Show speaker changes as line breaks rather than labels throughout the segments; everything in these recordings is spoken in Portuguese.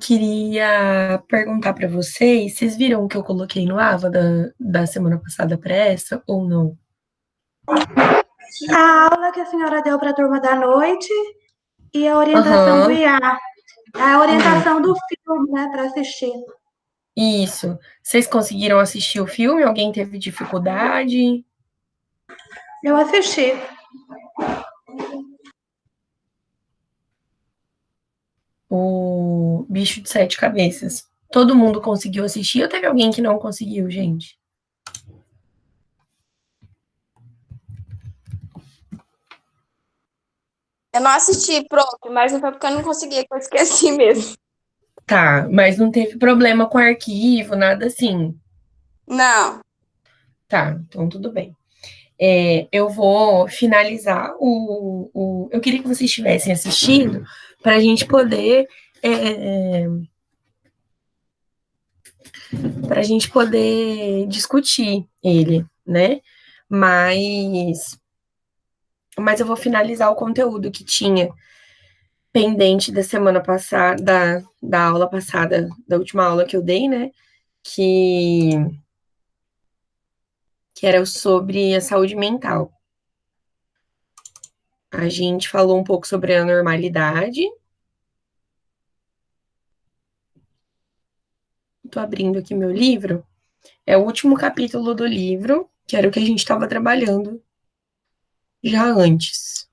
Queria perguntar para vocês viram o que eu coloquei no AVA da semana passada para essa ou não?
A aula que a senhora deu para a turma da noite e a orientação do
Aham,
IA. A orientação
isso,
do filme, né, para assistir.
isso. Vocês conseguiram assistir o filme? Alguém teve dificuldade?
Eu assisti.
O Bicho de Sete Cabeças. Todo mundo conseguiu assistir ou teve alguém que não conseguiu, gente?
Eu não assisti, pronto, mas não foi porque eu não consegui, que eu esqueci mesmo.
Tá, mas não teve problema com arquivo, nada assim.
Não.
Tá, então tudo bem. Eu vou finalizar Eu queria que vocês tivessem assistido para a gente poder. Para a gente poder discutir ele, né? Mas, mas eu vou finalizar o conteúdo que tinha pendente da semana passada, da aula passada, da última aula que eu dei, né? Que, que era sobre a saúde mental. A gente falou um pouco sobre a normalidade. Estou abrindo aqui meu livro. É o último capítulo do livro, que era o que a gente estava trabalhando já antes.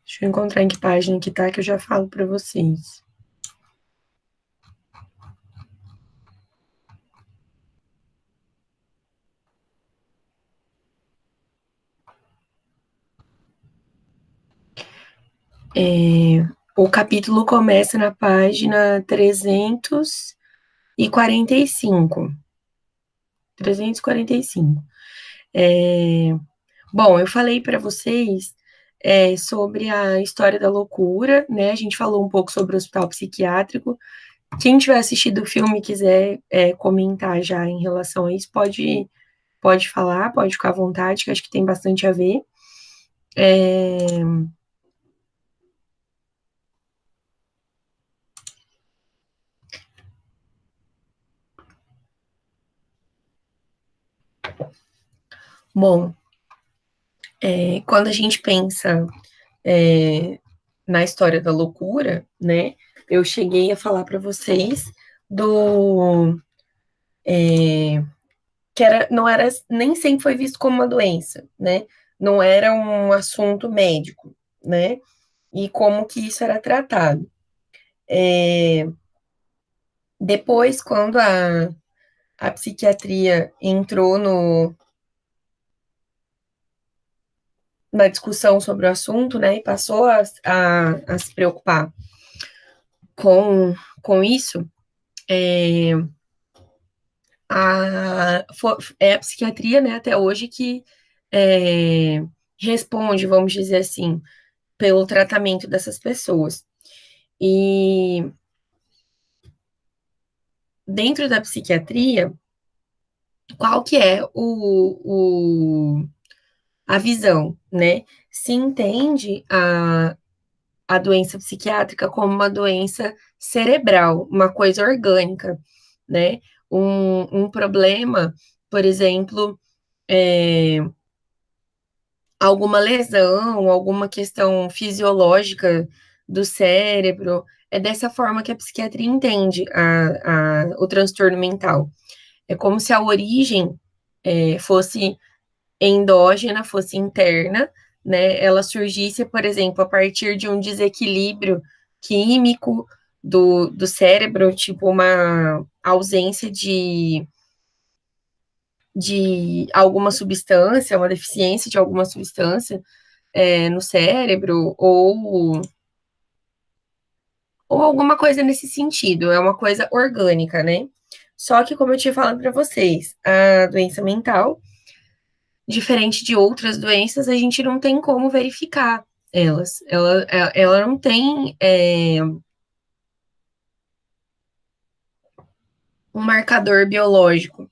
Deixa eu encontrar em que página que tá, que eu já falo para vocês. O capítulo começa na página 345. 345. É, bom, eu falei para vocês sobre a história da loucura, né? A gente falou um pouco sobre o hospital psiquiátrico. Quem tiver assistido o filme e quiser comentar já em relação a isso, pode falar, pode ficar à vontade, que acho que tem bastante a ver. É, bom, quando a gente pensa é, na história da loucura, né? Eu cheguei a falar para vocês do que não era nem sempre foi visto como uma doença, né? Não era um assunto médico, né? E como que isso era tratado. É, depois, quando a psiquiatria entrou na discussão sobre o assunto, né, e passou a se preocupar com, com isso, é, é a psiquiatria, né, até hoje que é, responde, vamos dizer assim, pelo tratamento dessas pessoas. E dentro da psiquiatria, qual que é a visão, né? Se entende a doença psiquiátrica como uma doença cerebral, uma coisa orgânica, né? Um problema, por exemplo, é, alguma lesão, alguma questão fisiológica do cérebro. É dessa forma que a psiquiatria entende o transtorno mental. É como se a origem fosse endógena, fosse interna, né? Ela surgisse, por exemplo, a partir de um desequilíbrio químico do cérebro, tipo uma ausência de alguma substância, uma deficiência de alguma substância no cérebro, ou alguma coisa nesse sentido, é uma coisa orgânica, né? Só que, como eu tinha falado para vocês, a doença mental, diferente de outras doenças, a gente não tem como verificar elas. Ela não tem um marcador biológico.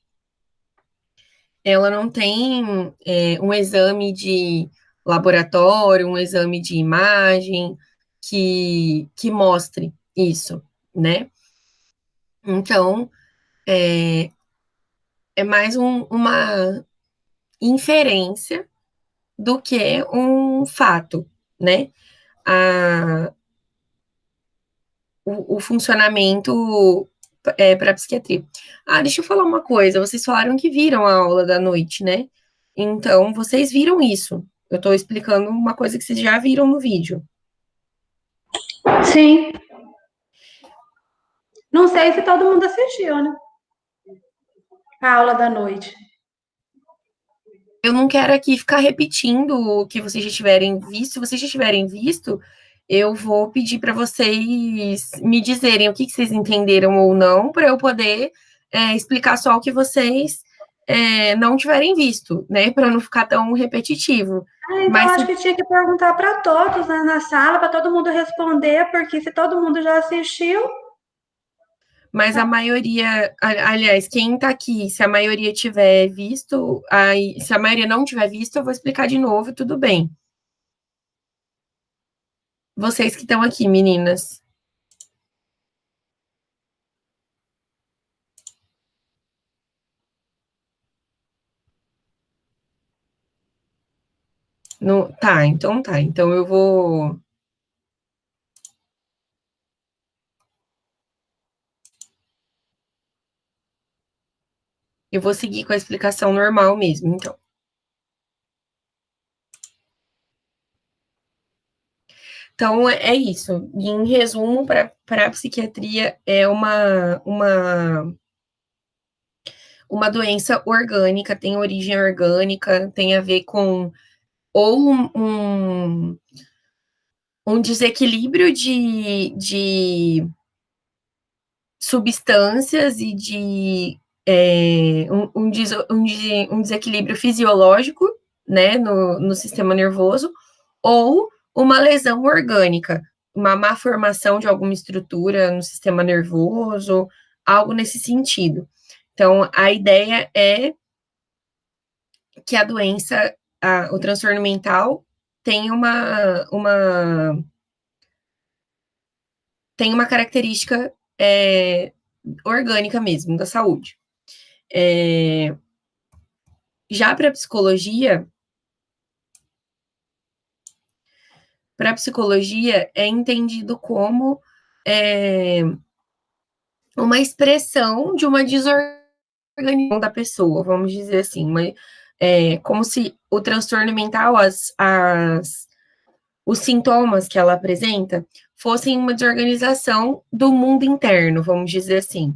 Ela não tem um exame de laboratório, um exame de imagem que mostre isso, né? Então, é mais uma inferência do que um fato, né? A, o funcionamento para a psiquiatria. Ah, deixa eu falar uma coisa. Vocês falaram que viram a aula da noite, né? Então, vocês viram isso. Eu estou explicando uma coisa que vocês já viram no vídeo.
Sim. Não sei se todo mundo assistiu, né? A aula da noite.
Eu não quero aqui ficar repetindo o que vocês já tiverem visto. Se vocês já tiverem visto, eu vou pedir para vocês me dizerem o que vocês entenderam ou não, para eu poder explicar só o que vocês não tiverem visto, né? Para não ficar tão repetitivo.
Então,
Mas,
acho que tinha que perguntar para todos, né, na sala, para todo mundo responder, porque se todo mundo já assistiu.
mas a maioria, aliás, quem está aqui, se a maioria tiver visto, aí, se a maioria não tiver visto, eu vou explicar de novo, tudo bem. Vocês que estão aqui, meninas. No, tá, então tá. Então eu vou. Eu vou seguir com a explicação normal mesmo, então. Então é isso. E, em resumo, para a psiquiatria é uma doença orgânica, tem origem orgânica, tem a ver com ou um desequilíbrio de substâncias e de um desequilíbrio fisiológico, né, no sistema nervoso, ou uma lesão orgânica, uma má formação de alguma estrutura no sistema nervoso, algo nesse sentido. Então, a ideia é que a doença, o transtorno mental, tem tem uma característica orgânica mesmo, da saúde. Já para a psicologia é entendido como uma expressão de uma desorganização da pessoa, vamos dizer assim, como se o transtorno mental, os sintomas que ela apresenta, fossem uma desorganização do mundo interno, vamos dizer assim.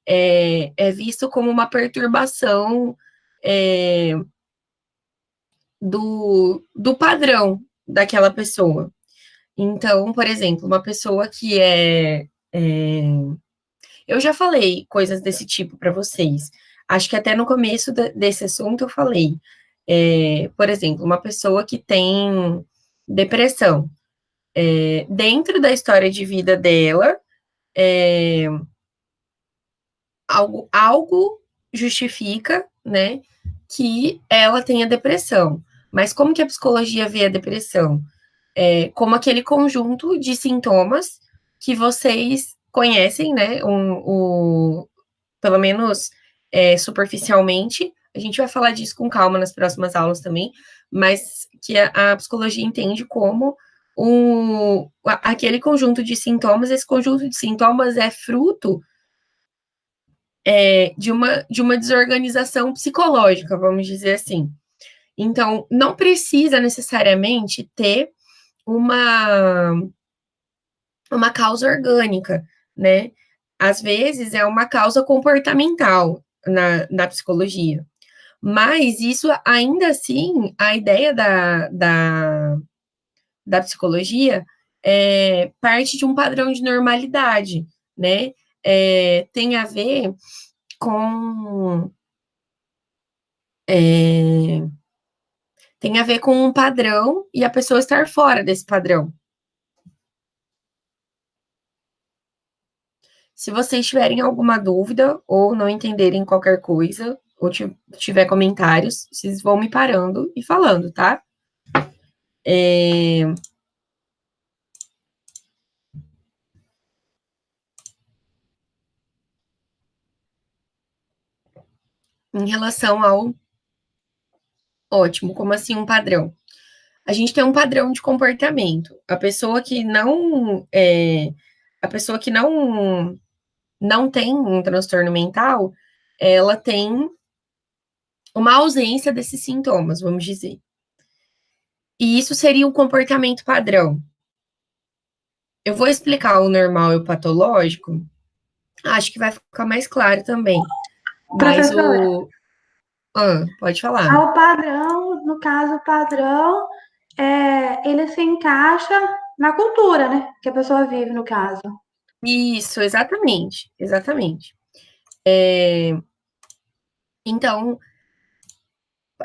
É visto como uma perturbação do padrão daquela pessoa. Então, por exemplo, uma pessoa que eu já falei coisas desse tipo para vocês. Acho que até no começo desse assunto eu falei. Por exemplo, uma pessoa que tem depressão. Dentro da história de vida dela, algo justifica, né, que ela tenha depressão. Mas como que a psicologia vê a depressão? Como aquele conjunto de sintomas que vocês conhecem, né, pelo menos superficialmente. A gente vai falar disso com calma nas próximas aulas também, mas que a psicologia entende como aquele conjunto de sintomas, esse conjunto de sintomas é fruto de uma desorganização psicológica, vamos dizer assim. Então, não precisa necessariamente ter uma causa orgânica, né? Às vezes é uma causa comportamental na psicologia. Mas isso, ainda assim, a ideia da psicologia parte de um padrão de normalidade, né? Tem a ver com tem a ver com um padrão e a pessoa estar fora desse padrão. Se vocês tiverem alguma dúvida ou não entenderem qualquer coisa, ou tiver comentários, vocês vão me parando e falando, tá? É, em relação ao ótimo, como assim um padrão? A gente tem um padrão de comportamento. A pessoa que não tem um transtorno mental, ela tem uma ausência desses sintomas, vamos dizer. E isso seria o comportamento padrão. Eu vou explicar o normal e o patológico, acho que vai ficar mais claro também. Mas
Professora,
pode falar.
ao padrão, no caso, o padrão, ele se encaixa na cultura, né? Que a pessoa vive, no caso.
Isso, exatamente, exatamente. Então,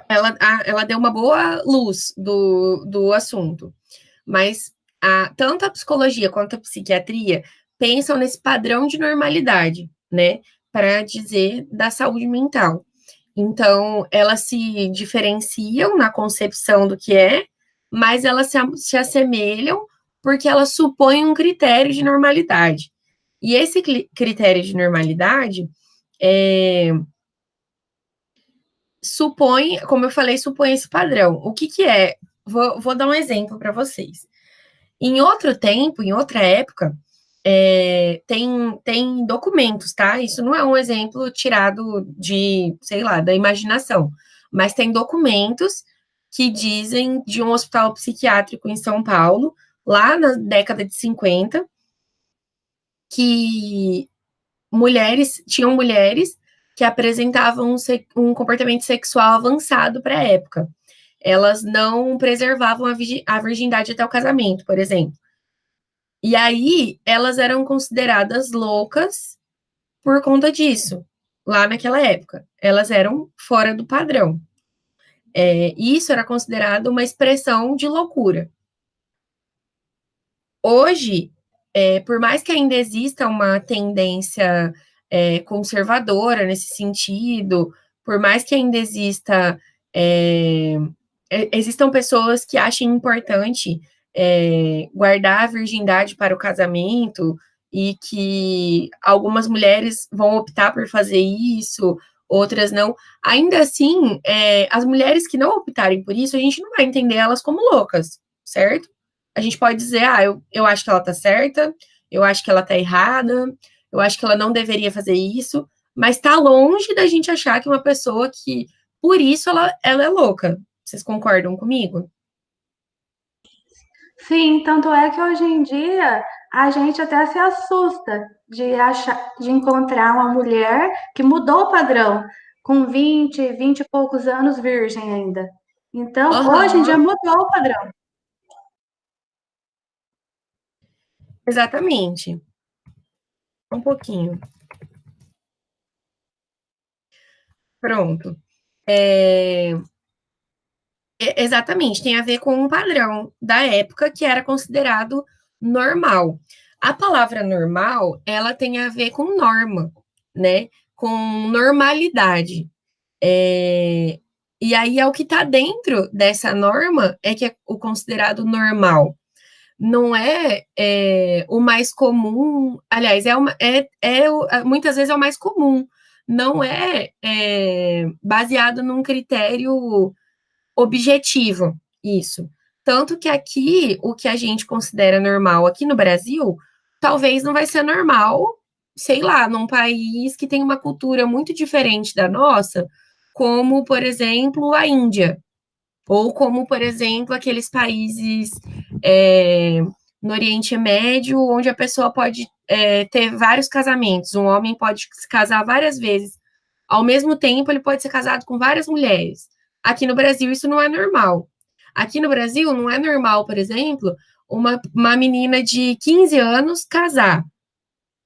ela deu uma boa luz do assunto, mas tanto a psicologia quanto a psiquiatria pensam nesse padrão de normalidade, né, para dizer da saúde mental. Então, elas se diferenciam na concepção do que é, mas elas se assemelham porque elas supõem um critério de normalidade. E esse critério de normalidade supõe, como eu falei, supõe esse padrão. O que que é? Vou dar um exemplo para vocês. Em outro tempo, em outra época, tem documentos, tá? Isso não é um exemplo tirado de, sei lá, da imaginação, mas tem documentos que dizem de um hospital psiquiátrico em São Paulo, lá na década de 50, que tinham mulheres que apresentavam um comportamento sexual avançado para a época. Elas não preservavam a virgindade até o casamento, por exemplo. E aí, elas eram consideradas loucas por conta disso, lá naquela época. Elas eram fora do padrão. E isso era considerado uma expressão de loucura. Hoje, por mais que ainda exista uma tendência conservadora nesse sentido, por mais que ainda existam pessoas que achem importante guardar a virgindade para o casamento e que algumas mulheres vão optar por fazer isso, outras não. Ainda assim, as mulheres que não optarem por isso, a gente não vai entender elas como loucas, certo? A gente pode dizer, eu acho que ela tá certa, eu acho que ela tá errada, eu acho que ela não deveria fazer isso, mas tá longe da gente achar que uma pessoa que, por isso, ela é louca. Vocês concordam comigo?
Sim, tanto é que hoje em dia a gente até se assusta de encontrar uma mulher que mudou o padrão, com 20 e poucos anos virgem ainda. Então, hoje em dia
Aham,
mudou o padrão.
exatamente. Um pouquinho. Pronto. Exatamente, tem a ver com um padrão da época que era considerado normal. A palavra normal, ela tem a ver com norma, né? Com normalidade. É, e aí é o que está dentro dessa norma é que é o considerado normal. Não o mais comum, aliás, muitas vezes é o mais comum, não baseado num critério objetivo, isso. Tanto que aqui, o que a gente considera normal aqui no Brasil, talvez não vai ser normal, sei lá, num país que tem uma cultura muito diferente da nossa, como, por exemplo, a Índia, ou como, por exemplo, aqueles países é, no Oriente Médio, onde a pessoa pode ter vários casamentos. Um homem pode se casar várias vezes. Ao mesmo tempo, ele pode ser casado com várias mulheres. Aqui no Brasil, isso não é normal. Aqui no Brasil, não é normal, por exemplo, uma menina de 15 anos casar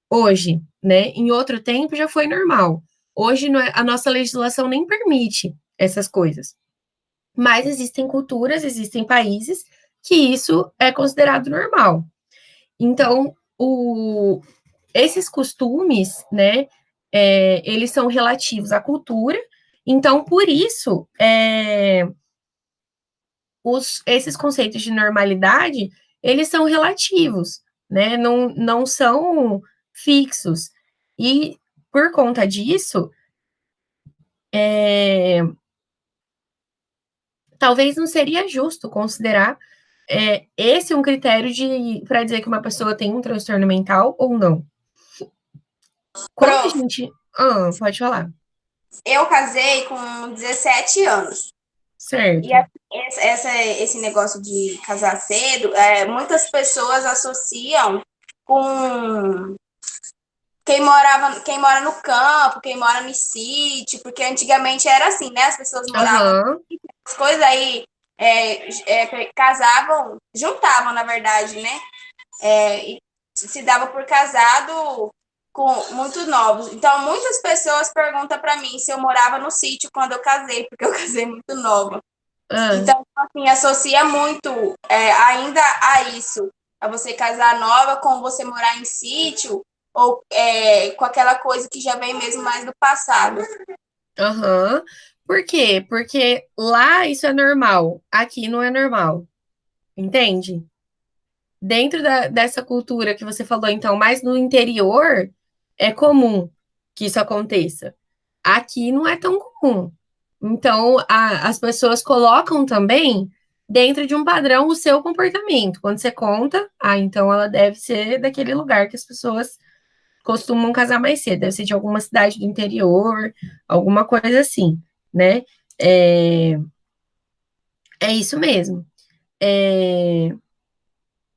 hoje, né? Em outro tempo já foi normal. Hoje a nossa legislação nem permite essas coisas. Mas existem culturas, existem países que isso é considerado normal. Então, esses costumes, né, eles são relativos à cultura. Então, por isso, esses conceitos de normalidade, eles são relativos, né? Não são fixos. E, por conta disso, talvez não seria justo considerar esse um critério para dizer que uma pessoa tem um transtorno mental ou não. Quando a
Prof,
gente... pode falar.
eu casei com 17 anos. E
Certo.
esse negócio de casar cedo, muitas pessoas associam com quem mora no campo, quem mora no sítio, porque antigamente era assim, né? As pessoas moravam,
Aham,
as coisas aí casavam, juntavam, na verdade, né? E se dava por casado com muito novos. Então, muitas pessoas perguntam para mim se eu morava no sítio quando eu casei, porque eu casei muito nova. Então, assim, associa muito ainda a isso, a você casar nova com você morar em sítio ou com aquela coisa que já vem mesmo mais do passado.
aham. Por quê? Porque lá isso é normal, aqui não é normal. Entende? Dentro dessa cultura que você falou, então, mais no interior, é comum que isso aconteça. Aqui não é tão comum. Então, as pessoas colocam também dentro de um padrão o seu comportamento. Quando você conta, então ela deve ser daquele lugar que as pessoas costumam casar mais cedo, deve ser de alguma cidade do interior, alguma coisa assim, né? É, é isso mesmo. É,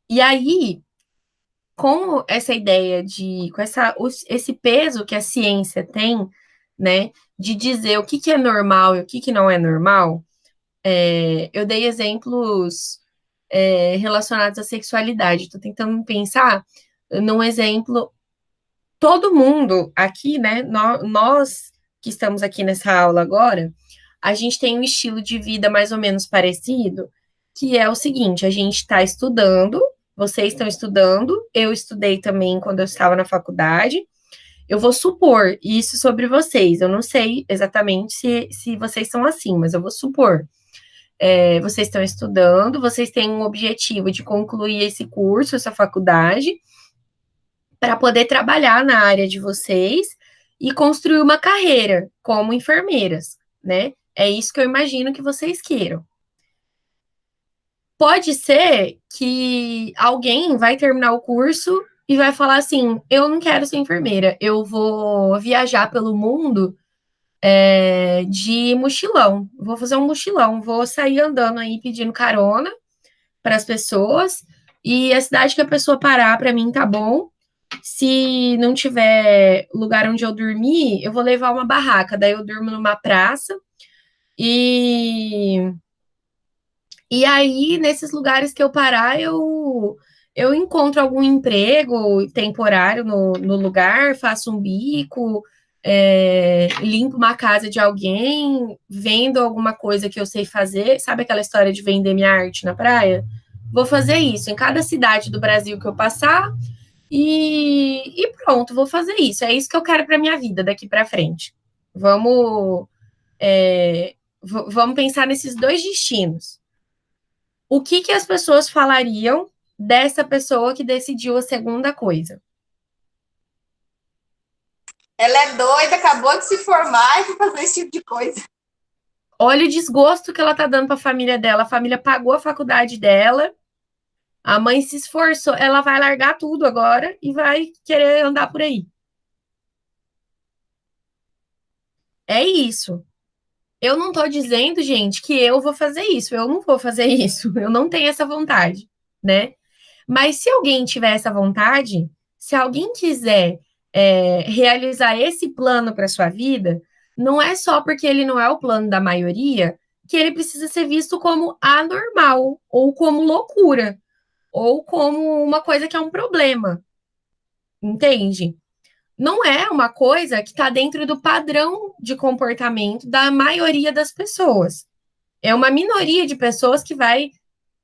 e aí, com essa ideia com esse peso que a ciência tem, né, de dizer o que que é normal e o que que não é normal, eu dei exemplos relacionados à sexualidade. Estou tentando pensar num exemplo. Todo mundo aqui, né, nós que estamos aqui nessa aula agora, a gente tem um estilo de vida mais ou menos parecido, que é o seguinte: a gente está estudando, vocês estão estudando, eu estudei também quando eu estava na faculdade. Eu vou supor isso sobre vocês. Eu não sei exatamente se vocês são assim, mas eu vou supor. Vocês estão estudando, vocês têm um objetivo de concluir esse curso, essa faculdade, para poder trabalhar na área de vocês e construir uma carreira como enfermeiras, né? É isso que eu imagino que vocês queiram. Pode ser que alguém vai terminar o curso e vai falar assim: eu não quero ser enfermeira, eu vou viajar pelo mundo de mochilão. Vou fazer um mochilão, vou sair andando aí pedindo carona para as pessoas e a cidade que a pessoa parar para mim tá bom. Se não tiver lugar onde eu dormir, eu vou levar uma barraca. Daí eu durmo numa praça e aí nesses lugares que eu parar, eu encontro algum emprego temporário no lugar, faço um bico, limpo uma casa de alguém, vendo alguma coisa que eu sei fazer. Sabe aquela história de vender minha arte na praia? Vou fazer isso em cada cidade do Brasil que eu passar. E pronto, vou fazer isso. É isso que eu quero para minha vida daqui para frente. Vamos, vamos pensar nesses dois destinos. O que que as pessoas falariam dessa pessoa que decidiu a segunda coisa?
Ela é doida, acabou de se formar e foi fazer esse tipo de coisa.
Olha o desgosto que ela tá dando para a família dela. A família pagou a faculdade dela, a mãe se esforçou, ela vai largar tudo agora e vai querer andar por aí. É isso. Eu não tô dizendo, gente, que eu vou fazer isso. Eu não vou fazer isso. Eu não tenho essa vontade, né? Mas se alguém tiver essa vontade, se alguém quiser realizar esse plano para sua vida, não é só porque ele não é o plano da maioria que ele precisa ser visto como anormal, ou como loucura, ou como uma coisa que é um problema, entende? Não é uma coisa que está dentro do padrão de comportamento da maioria das pessoas. É uma minoria de pessoas que vai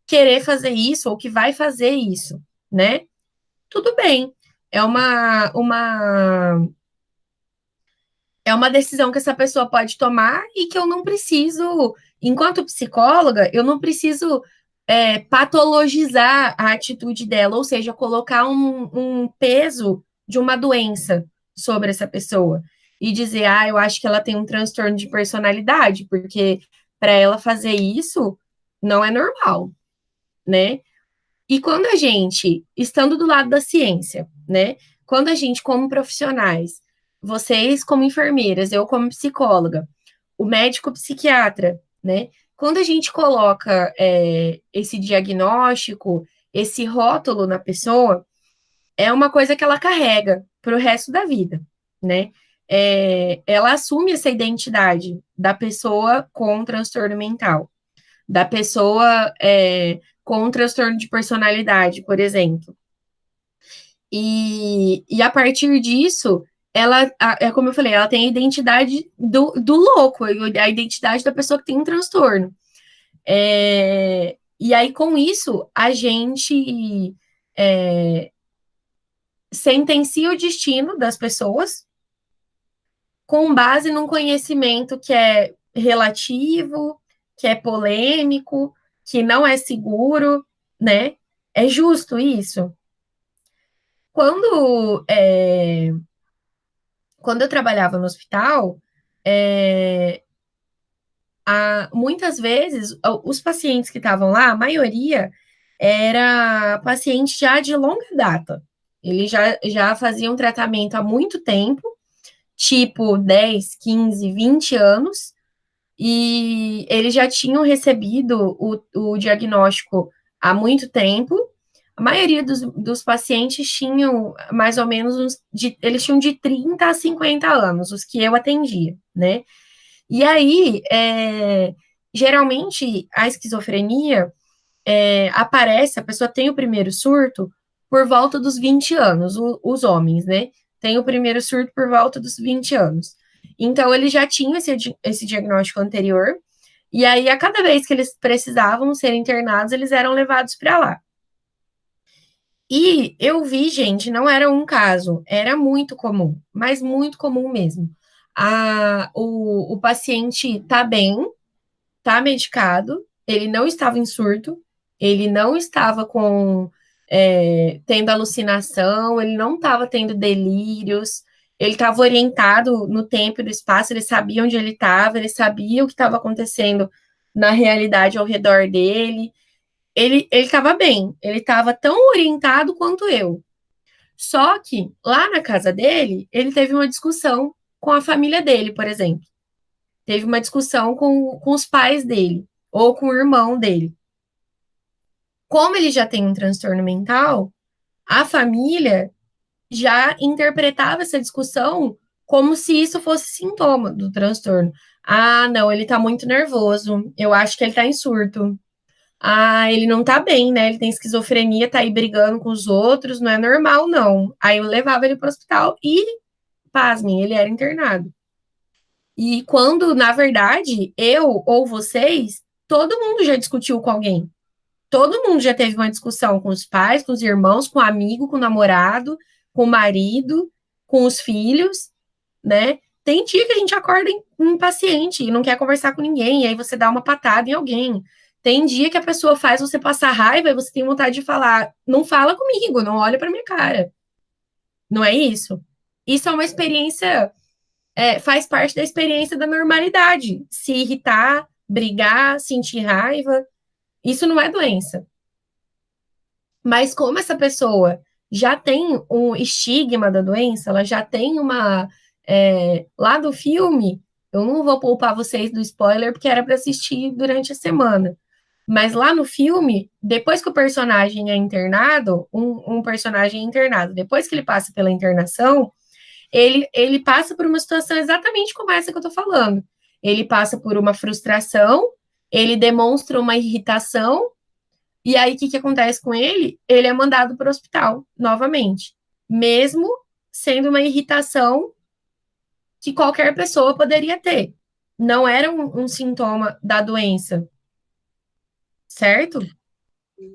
querer fazer isso ou que vai fazer isso, né? Tudo bem. É uma decisão que essa pessoa pode tomar e que eu não preciso Enquanto psicóloga, eu não preciso patologizar a atitude dela, ou seja, colocar um peso de uma doença sobre essa pessoa e dizer, eu acho que ela tem um transtorno de personalidade, porque para ela fazer isso não é normal, né? E quando a gente, estando do lado da ciência, né? Quando a gente, como profissionais, vocês como enfermeiras, eu como psicóloga, o médico psiquiatra, né? Quando a gente coloca esse diagnóstico, esse rótulo na pessoa, é uma coisa que ela carrega para o resto da vida, né? Ela assume essa identidade da pessoa com transtorno mental, da pessoa com transtorno de personalidade, por exemplo. E a partir disso, ela, é como eu falei, ela tem a identidade do louco, a identidade da pessoa que tem um transtorno. E aí, com isso, a gente sentencia o destino das pessoas com base num conhecimento que é relativo, que é polêmico, que não é seguro, né? É justo isso? Quando, quando eu trabalhava no hospital, muitas vezes os pacientes que estavam lá, a maioria era paciente já de longa data. Eles já faziam tratamento há muito tempo, tipo 10, 15, 20 anos, e eles já tinham recebido o diagnóstico há muito tempo. A maioria dos pacientes tinham mais ou menos eles tinham de 30 a 50 anos, os que eu atendia, né? E aí, geralmente, a esquizofrenia aparece, a pessoa tem o primeiro surto por volta dos 20 anos, os homens, né? Tem o primeiro surto por volta dos 20 anos. Então, eles já tinham esse diagnóstico anterior, e aí, a cada vez que eles precisavam ser internados, eles eram levados para lá. E eu vi, gente, não era um caso, era muito comum, mas muito comum mesmo. O paciente tá bem, tá medicado, ele não estava em surto, ele não estava tendo alucinação, ele não estava tendo delírios, ele estava orientado no tempo e no espaço, ele sabia onde ele estava, ele sabia o que estava acontecendo na realidade ao redor dele. Ele estava bem, ele estava tão orientado quanto eu. Só que lá na casa dele, ele teve uma discussão com a família dele, por exemplo. Teve uma discussão com os pais dele, ou com o irmão dele. Como ele já tem um transtorno mental, a família já interpretava essa discussão como se isso fosse sintoma do transtorno. Não, ele tá muito nervoso. Eu acho que ele tá em surto. Ele não tá bem, né? Ele tem esquizofrenia, tá aí brigando com os outros, não é normal, não. Aí eu levava ele pro hospital e, pasmem, ele era internado. E quando, na verdade, eu ou vocês, todo mundo já discutiu com alguém. Todo mundo já teve uma discussão com os pais, com os irmãos, com o amigo, com o namorado, com o marido, com os filhos, né? Tem dia que a gente acorda impaciente e não quer conversar com ninguém, e aí você dá uma patada em alguém. Tem dia que a pessoa faz você passar raiva e você tem vontade de falar, não fala comigo, não olha para minha cara. Não é isso? Isso é uma experiência, faz parte da experiência da normalidade. Se irritar, brigar, sentir raiva, isso não é doença. Mas como essa pessoa já tem um estigma da doença, ela já tem uma. Lá do filme, eu não vou poupar vocês do spoiler, porque era para assistir durante a semana. Mas lá no filme, depois que o personagem é internado, um personagem é internado, depois que ele passa pela internação, ele passa por uma situação exatamente como essa que eu tô falando. Ele passa por uma frustração, ele demonstra uma irritação, e aí o que acontece com ele? Ele é mandado para o hospital novamente, mesmo sendo uma irritação que qualquer pessoa poderia ter. Não era um sintoma da doença, certo?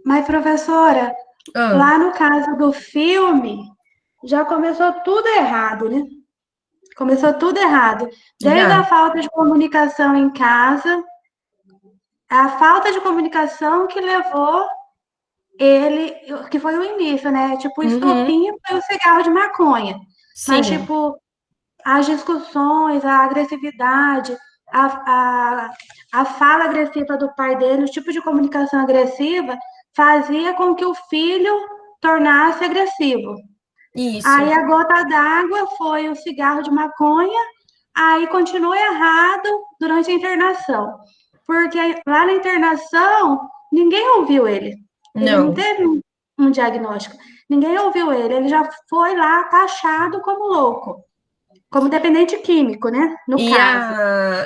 Mas, professora,
Ah,
lá no caso do filme, já começou tudo errado, né? Começou tudo errado. Desde
já.
a falta de comunicação em casa, a falta de comunicação que levou ele, que foi o início, né? Tipo, o
Uhum,
estopim foi o cigarro de maconha. Mas,
sim,
tipo, as discussões, a agressividade, a, a, a fala agressiva do pai dele, o tipo de comunicação agressiva, fazia com que o filho tornasse agressivo.
isso.
Aí a gota d'água foi o cigarro de maconha, aí continuou errado durante a internação. Porque lá na internação, ninguém ouviu ele. Ele não
Não.
teve um diagnóstico. Ninguém ouviu ele. Ele já foi lá taxado como louco, como dependente químico, né? No caso.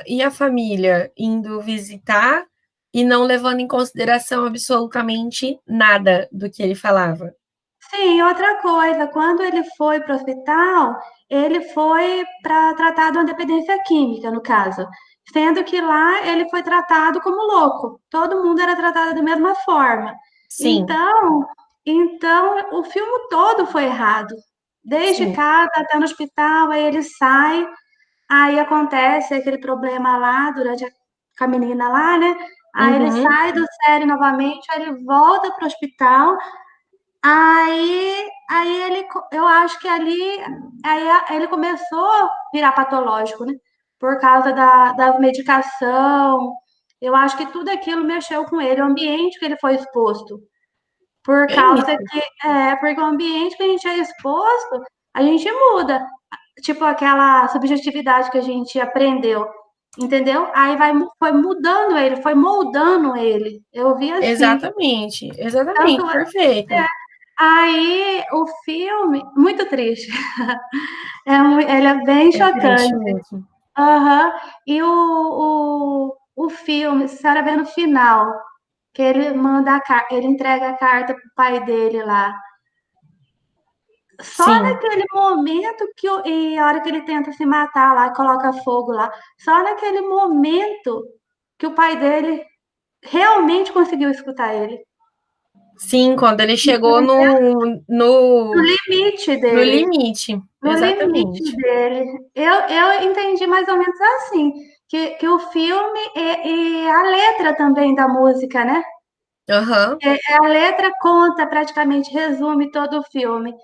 E a família indo visitar e não levando em consideração absolutamente nada do que ele falava.
Sim, outra coisa, quando ele foi para o hospital, ele foi para tratar de uma dependência química, no caso. Sendo que lá ele foi tratado como louco. Todo mundo era tratado da mesma forma.
Sim,
Então, então o filme todo foi errado. Desde
sim.
casa até no hospital, aí ele sai, aí acontece aquele problema lá durante com a menina lá, né? Aí ele
Uhum.
sai do sério novamente, aí ele volta para o hospital. Aí ele, eu acho que ali, ele começou a virar patológico, né? Por causa da medicação. Eu acho que tudo aquilo mexeu com ele, o ambiente que ele foi exposto. Por
É
causa
isso.
que, porque o ambiente que a gente é exposto, a gente muda. Tipo aquela subjetividade que a gente aprendeu, entendeu? Aí foi mudando ele, foi moldando ele. Eu vi assim.
Exatamente, exatamente,
Tanto
perfeito.
Aí o filme, muito triste, ele é bem
É triste
chocante.
mesmo.
Aham. E o filme, você era ver no final, que ele manda ele entrega a carta pro pai dele lá. Só
Sim,
naquele momento e a hora que ele tenta se matar lá, coloca fogo lá, só naquele momento que o pai dele realmente conseguiu escutar ele.
sim, quando ele chegou
No limite
no
dele.
limite.
No limite
Exatamente.
dele. Eu entendi mais ou menos assim, que o filme e a letra também da música, né?
Aham,
A letra conta, praticamente resume todo o filme.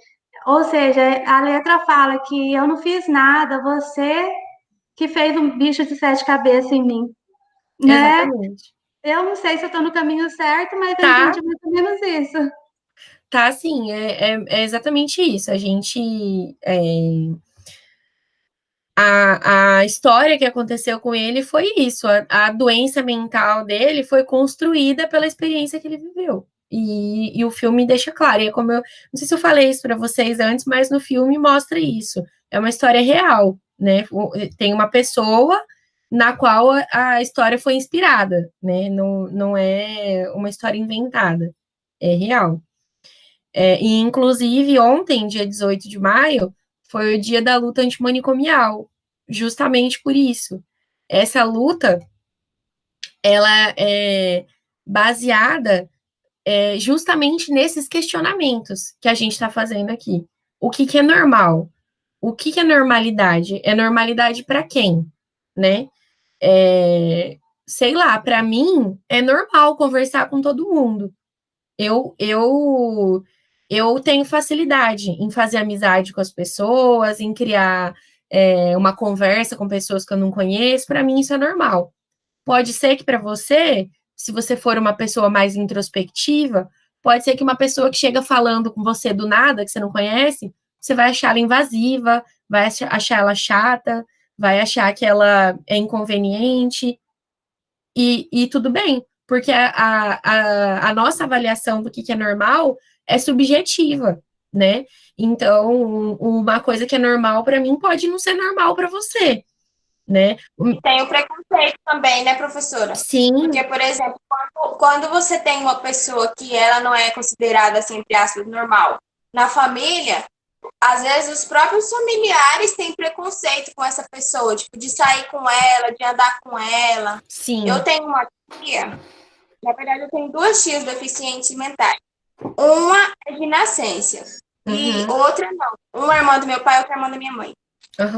Ou seja, a letra fala que eu não fiz nada, você que fez um bicho de sete cabeças em mim, né?
exatamente.
Eu não sei se eu estou no caminho certo, mas eu
Tá,
entendi mais ou menos isso.
tá, sim, é exatamente isso. A história que aconteceu com ele foi isso. A doença mental dele foi construída pela experiência que ele viveu. E o filme deixa claro. E é como eu. Não sei se eu falei isso para vocês antes, mas no filme mostra isso. É uma história real, né? Tem uma pessoa na qual a história foi inspirada, né? Não, não é uma história inventada. É real. E, inclusive, ontem, dia 18 de maio, foi o dia da luta antimanicomial, justamente por isso. Essa luta, ela é baseada justamente nesses questionamentos que a gente está fazendo aqui. O que, que é normal? O que, que é normalidade? É normalidade para quem? Né? É, sei lá, para mim é normal conversar com todo mundo. Eu, eu, eu tenho facilidade em fazer amizade com as pessoas, em criar uma conversa com pessoas que eu não conheço. Para mim, isso é normal. Pode ser que para você, se você for uma pessoa mais introspectiva, pode ser que uma pessoa que chega falando com você do nada, que você não conhece, você vai achar ela invasiva, vai achar ela chata, vai achar que ela é inconveniente. E tudo bem, porque a nossa avaliação do que é normal é subjetiva, né? Então, uma coisa que é normal para mim pode não ser normal para você, né?
E tem o preconceito também, né, professora? Porque,
Sim,
por exemplo, quando você tem uma pessoa que ela não é considerada, assim, entre aspas, normal, na família, às vezes os próprios familiares têm preconceito com essa pessoa, tipo, de sair com ela, de andar com ela. Eu
sim,
tenho uma tia, na verdade, eu tenho duas tias deficientes mentais. Uma é de nascença e
uhum,
outra não. Uma é irmã do meu pai, outra é irmã da minha mãe.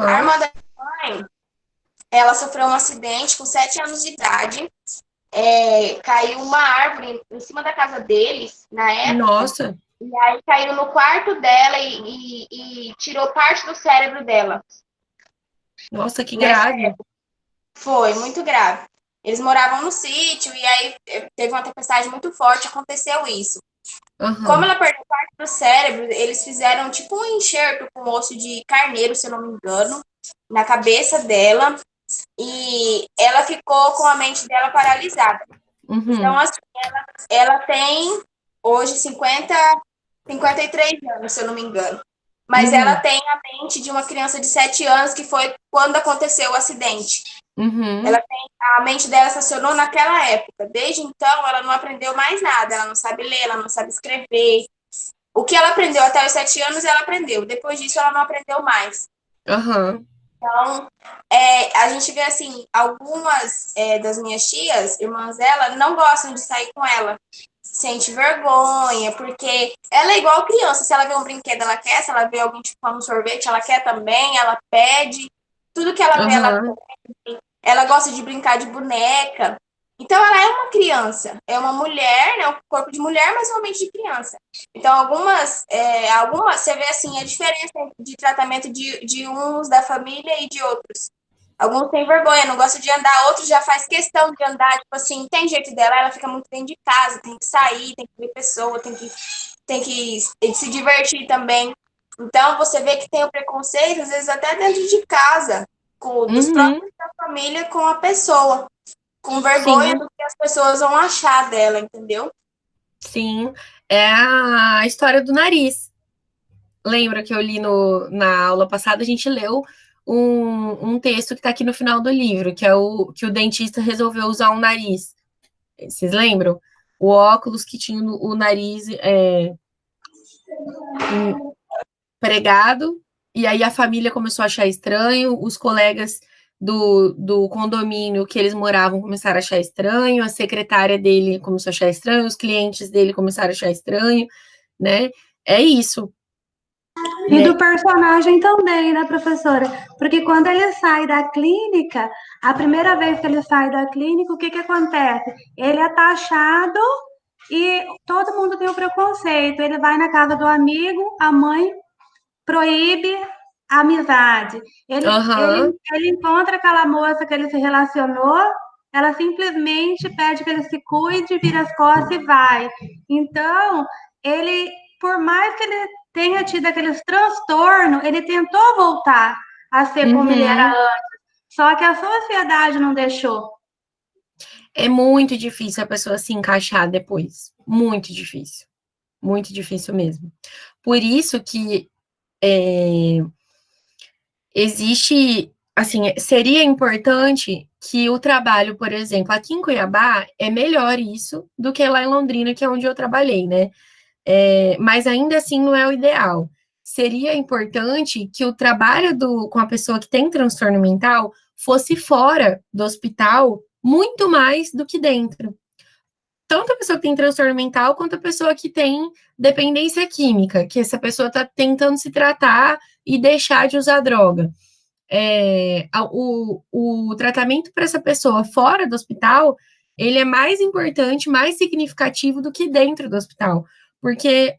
A
uhum,
irmã da minha mãe, ela sofreu um acidente com 7 anos de idade caiu uma árvore em cima da casa deles, na época.
Nossa,
E aí caiu no quarto dela e tirou parte do cérebro dela.
nossa, que
Nessa
grave.
Foi muito grave. Eles moravam no sítio e aí teve uma tempestade muito forte, aconteceu isso. Como
Aham.
ela perdeu parte do cérebro, eles fizeram tipo um enxerto com osso de carneiro, se eu não me engano, na cabeça dela e ela ficou com a mente dela paralisada. Então,
Uhum.
assim, ela tem hoje 53 anos, se eu não me engano. Mas ela
Uhum.
tem a mente de uma criança de 7 anos, que foi quando aconteceu o acidente.
Uhum.
A mente dela estacionou naquela época. Desde então, ela não aprendeu mais nada. Ela não sabe ler, ela não sabe escrever. O que ela aprendeu até os 7 anos, ela aprendeu. Depois disso, ela não aprendeu mais.
Aham.
Então, a gente vê assim, algumas das minhas tias, irmãs dela, não gostam de sair com ela. Sente vergonha, porque ela é igual criança. Se ela vê um brinquedo, ela quer. Se ela vê alguém chupando um sorvete, ela quer também. Ela pede. Tudo que ela vê, ela
Aham.
ela gosta de brincar de boneca. Então, ela é uma criança. É uma mulher, né? Um corpo de mulher, mas uma mente de criança. Então, algumas você vê assim a diferença de tratamento de uns da família e de outros. Alguns têm vergonha, não gostam de andar, outros já faz questão de andar, tipo assim, tem jeito dela, ela fica muito dentro de casa, tem que sair, tem que ver pessoa, tem que se divertir também. Então, você vê que tem o preconceito, às vezes até dentro de casa, dos
Uhum.
próprios da família com a pessoa, com vergonha
Sim,
do que as pessoas vão achar dela, entendeu?
sim. É a história do nariz. Lembra que eu li na aula passada, a gente leu um texto que está aqui no final do livro, que é o que o dentista resolveu usar um nariz. Vocês lembram? O óculos que tinha o nariz pregado, e aí a família começou a achar estranho, os colegas do condomínio que eles moravam começaram a achar estranho, a secretária dele começou a achar estranho, os clientes dele começaram a achar estranho, né? É isso,
E
né?
do personagem também, né, professora? Porque quando ele sai da clínica, a primeira vez que ele sai da clínica, o que que acontece? Ele é taxado e todo mundo tem o preconceito. Ele vai na casa do amigo, a mãe proíbe a amizade.
Aham,
Ele encontra aquela moça que ele se relacionou, ela simplesmente pede que ele se cuide, vira as costas e vai. Então, ele, por mais que ele tenha tido aqueles transtornos, ele tentou voltar a ser como ele era
uhum.
antes. Só que a sociedade não deixou.
É muito difícil a pessoa se encaixar depois. Muito difícil. Muito difícil mesmo. Por isso que existe, assim, seria importante que o trabalho, por exemplo, aqui em Cuiabá é melhor isso do que lá em Londrina, que é onde eu trabalhei, né? Mas ainda assim não é o ideal. Seria importante que o trabalho com a pessoa que tem transtorno mental fosse fora do hospital muito mais do que dentro. Tanto a pessoa que tem transtorno mental quanto a pessoa que tem dependência química, que essa pessoa está tentando se tratar e deixar de usar droga. O tratamento para essa pessoa fora do hospital, ele é mais importante, mais significativo do que dentro do hospital, porque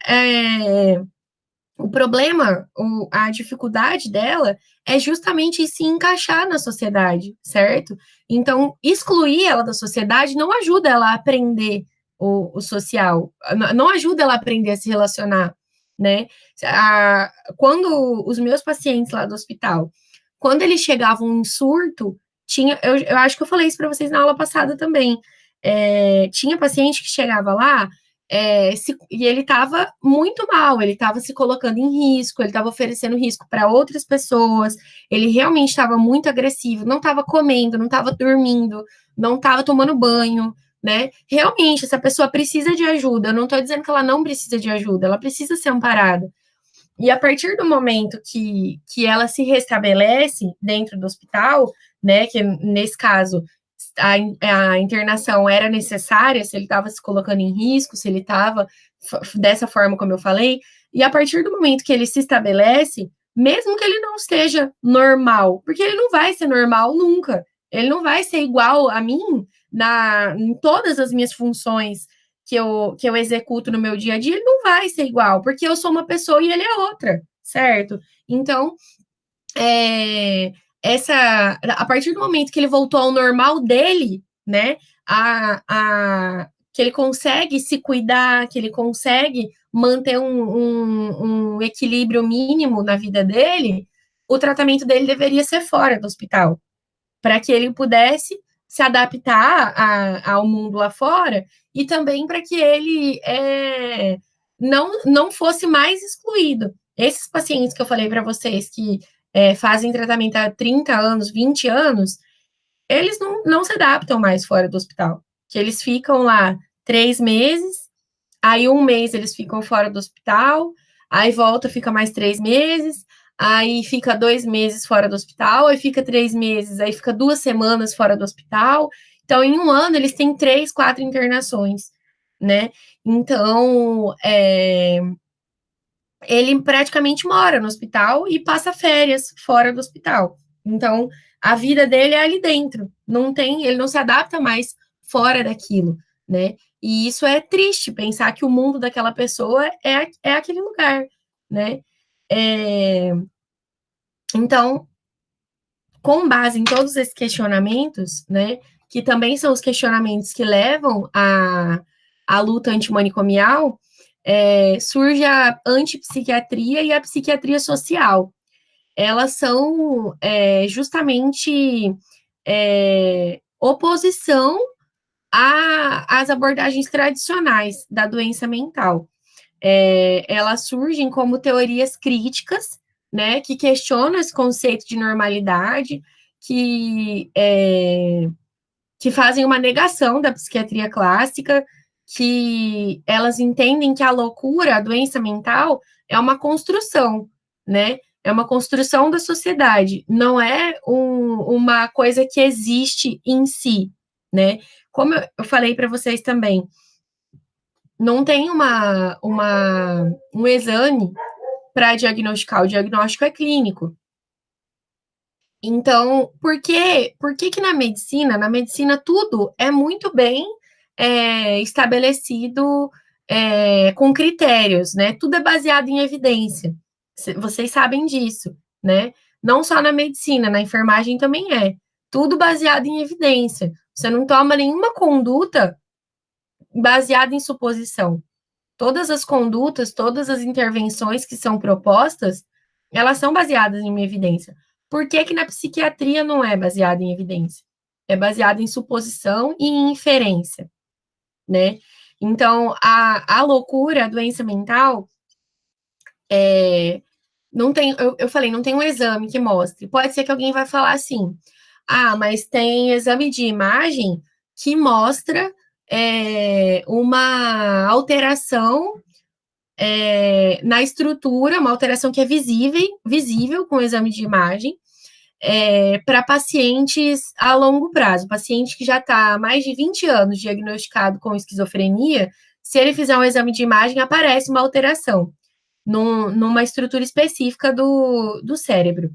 o problema, a dificuldade dela é justamente se encaixar na sociedade, certo? Então, excluir ela da sociedade não ajuda ela a aprender o social, não ajuda ela a aprender a se relacionar, né? Quando os meus pacientes lá do hospital, quando eles chegavam em surto, eu acho que eu falei isso para vocês na aula passada também. Tinha paciente que chegava lá e ele estava muito mal, ele estava se colocando em risco, ele estava oferecendo risco para outras pessoas, ele realmente estava muito agressivo, não estava comendo, não estava dormindo, não estava tomando banho, né? Realmente, essa pessoa precisa de ajuda. Eu não estou dizendo que ela não precisa de ajuda, ela precisa ser amparada. E a partir do momento que ela se restabelece dentro do hospital, né, que nesse caso a internação era necessária, se ele estava se colocando em risco, se ele estava dessa forma como eu falei, e a partir do momento que ele se estabelece, mesmo que ele não esteja normal, porque ele não vai ser normal nunca, ele não vai ser igual a mim, em todas as minhas funções que eu executo no meu dia a dia, ele não vai ser igual, porque eu sou uma pessoa e ele é outra, certo? Então, é, a partir do momento que ele voltou ao normal dele, né, que ele consegue se cuidar, que ele consegue manter um equilíbrio mínimo na vida dele, o tratamento dele deveria ser fora do hospital, para que ele pudesse se adaptar ao mundo lá fora e também para que ele não fosse mais excluído. Esses pacientes que eu falei para vocês que fazem tratamento há 30 anos, 20 anos, eles não se adaptam mais fora do hospital. Que eles ficam lá 3 meses, aí 1 mês eles ficam fora do hospital, aí volta, fica mais 3 meses, aí fica 2 meses fora do hospital, aí fica 3 meses, aí fica 2 semanas fora do hospital. Então, em um ano, eles têm 3, 4 internações, né? Então, ele praticamente mora no hospital e passa férias fora do hospital. Então, a vida dele é ali dentro. Ele não se adapta mais fora daquilo, né? E isso é triste, pensar que o mundo daquela pessoa é aquele lugar, né? Então, com base em todos esses questionamentos, né, que também são os questionamentos que levam à luta antimanicomial, surge a antipsiquiatria e a psiquiatria social. Elas são justamente oposição às abordagens tradicionais da doença mental. Elas surgem como teorias críticas, né, que questionam esse conceito de normalidade, que fazem uma negação da psiquiatria clássica, que elas entendem que a loucura, a doença mental, é uma construção, né? É uma construção da sociedade, não é uma coisa que existe em si, né? Como eu falei para vocês também, não tem um exame para diagnosticar, o diagnóstico é clínico. Então, por que na medicina tudo é muito bem estabelecido com critérios, né? Tudo é baseado em evidência. Vocês sabem disso, né? Não só na medicina, na enfermagem também é. Tudo baseado em evidência. Você não toma nenhuma conduta baseada em suposição. Todas as condutas, todas as intervenções que são propostas, elas são baseadas em evidência. Por que na psiquiatria não é baseada em evidência? É baseada em suposição e em inferência, né? Então, a loucura, a doença mental, não tem, eu falei, não tem um exame que mostre. Pode ser que alguém vai falar assim, mas tem exame de imagem que mostra uma alteração na estrutura, uma alteração que é visível com o exame de imagem, para pacientes a longo prazo. Paciente que já está há mais de 20 anos diagnosticado com esquizofrenia, se ele fizer um exame de imagem, aparece uma alteração numa estrutura específica do cérebro.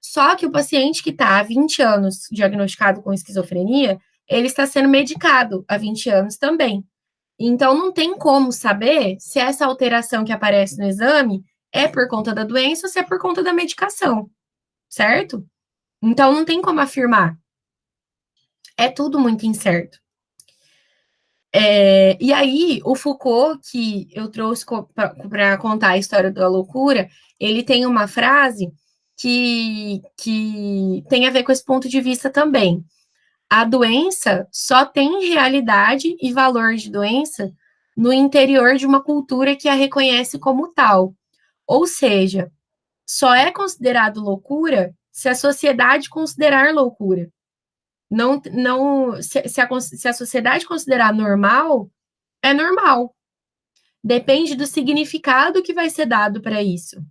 Só que o paciente que está há 20 anos diagnosticado com esquizofrenia, ele está sendo medicado há 20 anos também. Então, não tem como saber se essa alteração que aparece no exame é por conta da doença ou se é por conta da medicação, certo? Então, não tem como afirmar. É tudo muito incerto. E aí, o Foucault, que eu trouxe para contar a história da loucura, ele tem uma frase que tem a ver com esse ponto de vista também. A doença só tem realidade e valor de doença no interior de uma cultura que a reconhece como tal. Ou seja, só é considerado loucura se a sociedade considerar loucura. Se a sociedade considerar normal, é normal. Depende do significado que vai ser dado para isso.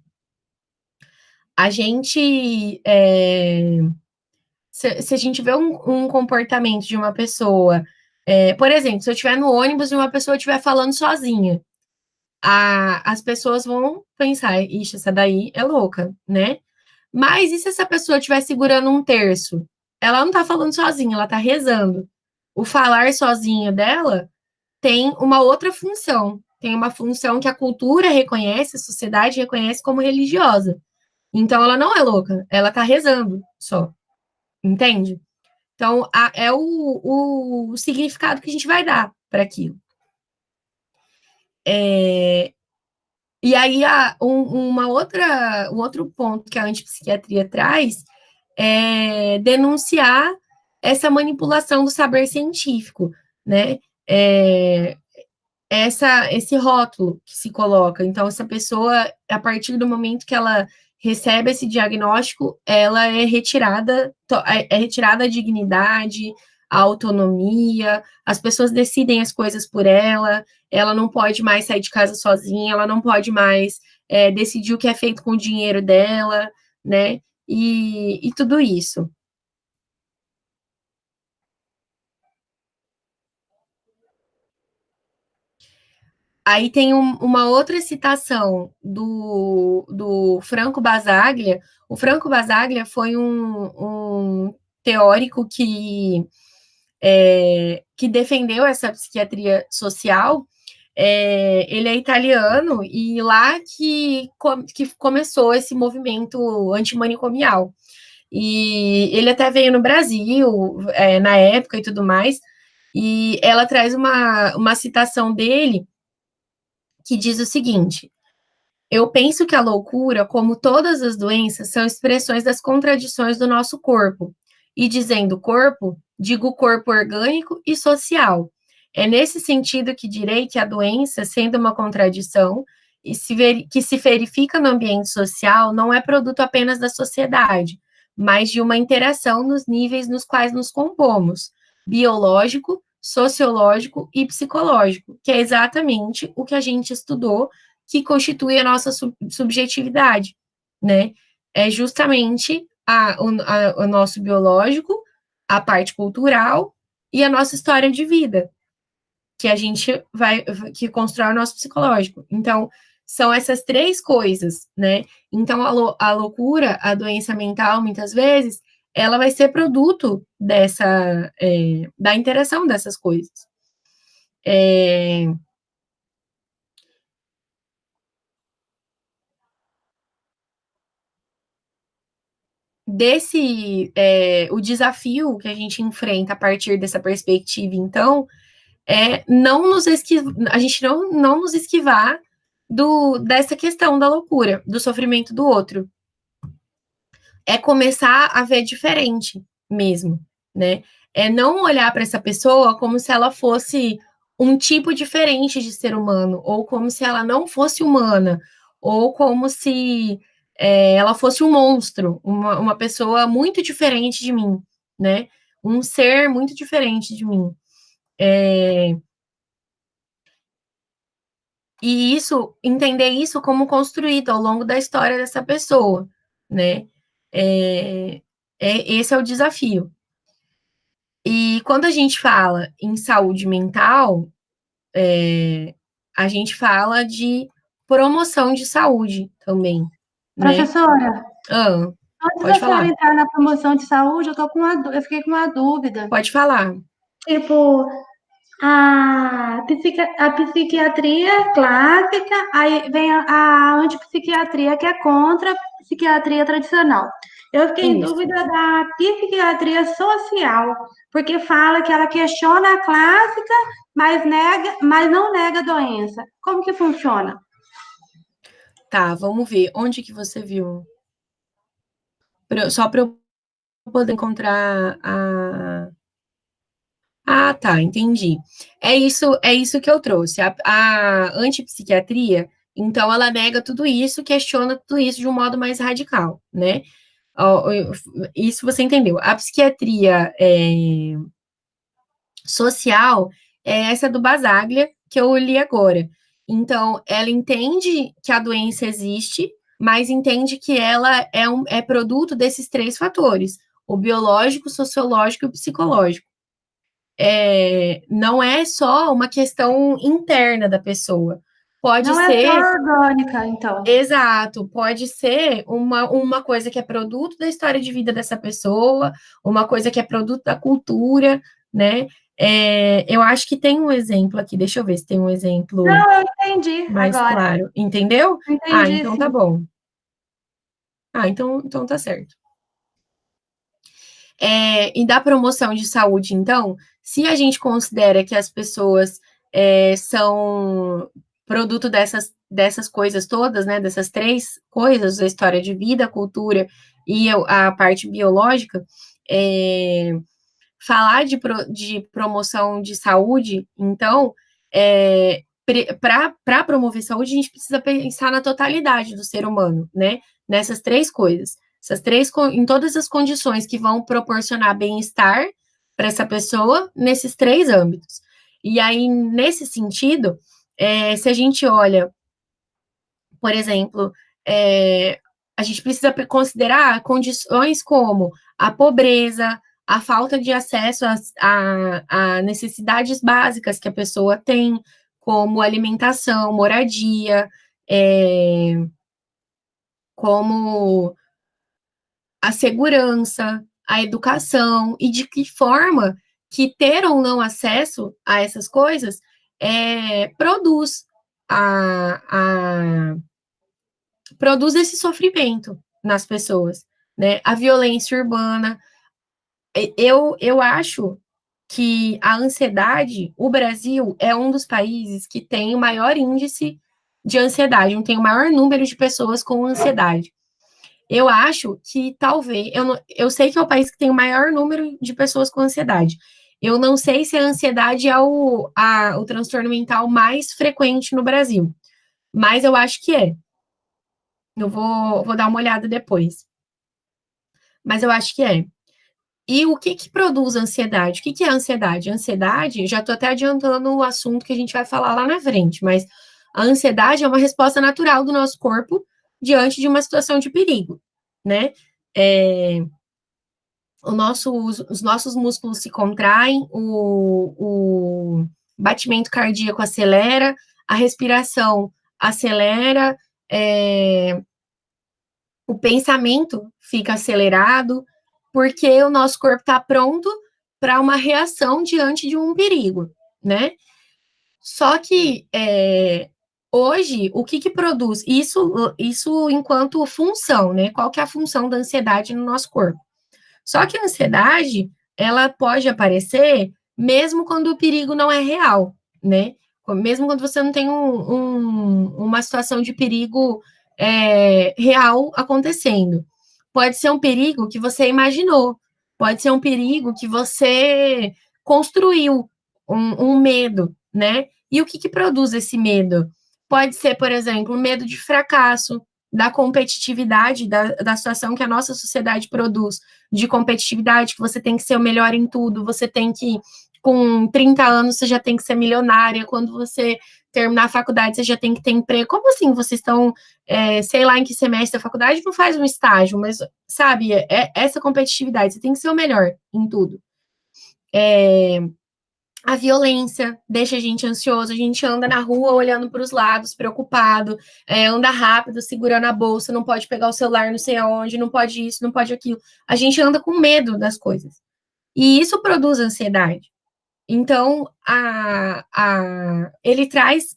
A gente, se a gente vê um comportamento de uma pessoa, por exemplo, se eu estiver no ônibus e uma pessoa estiver falando sozinha, as pessoas vão pensar, ixi, essa daí é louca, né? Mas e se essa pessoa estiver segurando um terço? Ela não está falando sozinha, ela está rezando. O falar sozinho dela tem uma outra função. Tem uma função que a cultura reconhece, a sociedade reconhece como religiosa. Então, ela não é louca, ela tá rezando só. Entende? Então, é o significado que a gente vai dar para aquilo. E aí, um outro ponto que a antipsiquiatria traz é denunciar essa manipulação do saber científico, né? Esse rótulo que se coloca. Então, essa pessoa, a partir do momento que ela recebe esse diagnóstico, ela é retirada a dignidade, a autonomia, as pessoas decidem as coisas por ela não pode mais sair de casa sozinha, ela não pode mais decidir o que é feito com o dinheiro dela, né? E tudo isso. Aí tem uma outra citação do Franco Basaglia. O Franco Basaglia foi um teórico que defendeu essa psiquiatria social. Ele é italiano e lá que começou esse movimento antimanicomial. E ele até veio no Brasil na época e tudo mais. E ela traz uma citação dele que diz o seguinte: eu penso que a loucura, como todas as doenças, são expressões das contradições do nosso corpo. E dizendo corpo, digo corpo orgânico e social. É nesse sentido que direi que a doença, sendo uma contradição, que se verifica no ambiente social, não é produto apenas da sociedade, mas de uma interação nos níveis nos quais nos compomos, biológico, sociológico e psicológico, que é exatamente o que a gente estudou, que constitui a nossa subjetividade, né? É justamente o nosso biológico, a parte cultural e a nossa história de vida, que a gente que constrói o nosso psicológico. Então, são essas três coisas, né? Então, a loucura, a doença mental, muitas vezes, ela vai ser produto da interação dessas coisas. O desafio que a gente enfrenta a partir dessa perspectiva, então, é a gente não nos esquivar dessa questão da loucura, do sofrimento do outro. É começar a ver diferente mesmo, né? É não olhar para essa pessoa como se ela fosse um tipo diferente de ser humano, ou como se ela não fosse humana, ou como se ela fosse um monstro, uma pessoa muito diferente de mim, né? Um ser muito diferente de mim. E entender isso como construído ao longo da história dessa pessoa, né? Esse é o desafio. E quando a gente fala em saúde mental, a gente fala de promoção de saúde também, né?
Professora, antes
Pode
da senhora
falar.
entrar na promoção de saúde, eu fiquei com uma dúvida.
Pode falar.
Tipo, a psiquiatria clássica, aí vem a antipsiquiatria, que é contra a psiquiatria tradicional. Eu fiquei em dúvida da psiquiatria social, porque fala que ela questiona a clássica, mas não nega a doença. Como que funciona?
Tá, vamos ver. Onde que você viu? Só para eu poder encontrar a... Ah, tá, entendi. É isso que eu trouxe. A antipsiquiatria, então, ela nega tudo isso, questiona tudo isso de um modo mais radical, né? Isso você entendeu. A psiquiatria social é essa do Basaglia, que eu li agora. Então, ela entende que a doença existe, mas entende que ela é produto desses três fatores: o biológico, o sociológico e o psicológico. Não é só uma questão interna da pessoa. Pode
Não
ser.
É só orgânica, então.
Exato, pode ser uma coisa que é produto da história de vida dessa pessoa, uma coisa que é produto da cultura, né? Eu acho que tem um exemplo aqui, deixa eu ver se tem um exemplo
Não, eu entendi
mais
agora.
claro. Entendeu?
Entendi,
Então tá
sim.
bom. Então tá certo. E da promoção de saúde, então, se a gente considera que as pessoas são produto dessas coisas todas, né, dessas três coisas, a história de vida, a cultura e a parte biológica, falar de promoção de saúde, então, para promover saúde, a gente precisa pensar na totalidade do ser humano, né? Nessas três coisas. Em todas as condições que vão proporcionar bem-estar para essa pessoa nesses três âmbitos. E aí, nesse sentido, se a gente olha, por exemplo, a gente precisa considerar condições como a pobreza, a falta de acesso a necessidades básicas que a pessoa tem, como alimentação, moradia, como a segurança, a educação, e de que forma que ter ou não acesso a essas coisas produz a produz esse sofrimento nas pessoas, né? A violência urbana. Eu acho que a ansiedade, o Brasil é um dos países que tem o maior índice de ansiedade, tem o maior número de pessoas com ansiedade. Eu acho que talvez, eu sei que é o país que tem o maior número de pessoas com ansiedade. Eu não sei se a ansiedade é o transtorno mental mais frequente no Brasil, mas eu acho que é. Eu vou dar uma olhada depois. Mas eu acho que é. E o que produz ansiedade? O que é ansiedade? Ansiedade, já estou até adiantando o assunto que a gente vai falar lá na frente, mas a ansiedade é uma resposta natural do nosso corpo diante de uma situação de perigo, né? Os nossos músculos se contraem, o batimento cardíaco acelera, a respiração acelera, o pensamento fica acelerado, porque o nosso corpo está pronto para uma reação diante de um perigo, né? Só que hoje, o que produz? Isso enquanto função, né? Qual que é a função da ansiedade no nosso corpo? Só que a ansiedade, ela pode aparecer mesmo quando o perigo não é real, né? Mesmo quando você não tem uma situação de perigo real acontecendo. Pode ser um perigo que você imaginou, pode ser um perigo que você construiu, um medo, né? E o que produz esse medo? Pode ser, por exemplo, medo de fracasso, da competitividade, da situação que a nossa sociedade produz, de competitividade, que você tem que ser o melhor em tudo, você tem que, com 30 anos, você já tem que ser milionária, quando você terminar a faculdade, você já tem que ter emprego. Como assim? Vocês estão, sei lá em que semestre da faculdade, não faz um estágio, mas, sabe, essa competitividade, você tem que ser o melhor em tudo. A violência deixa a gente ansioso, a gente anda na rua olhando para os lados, preocupado, anda rápido, segurando a bolsa, não pode pegar o celular não sei aonde, não pode isso, não pode aquilo. A gente anda com medo das coisas. E isso produz ansiedade. Então, ele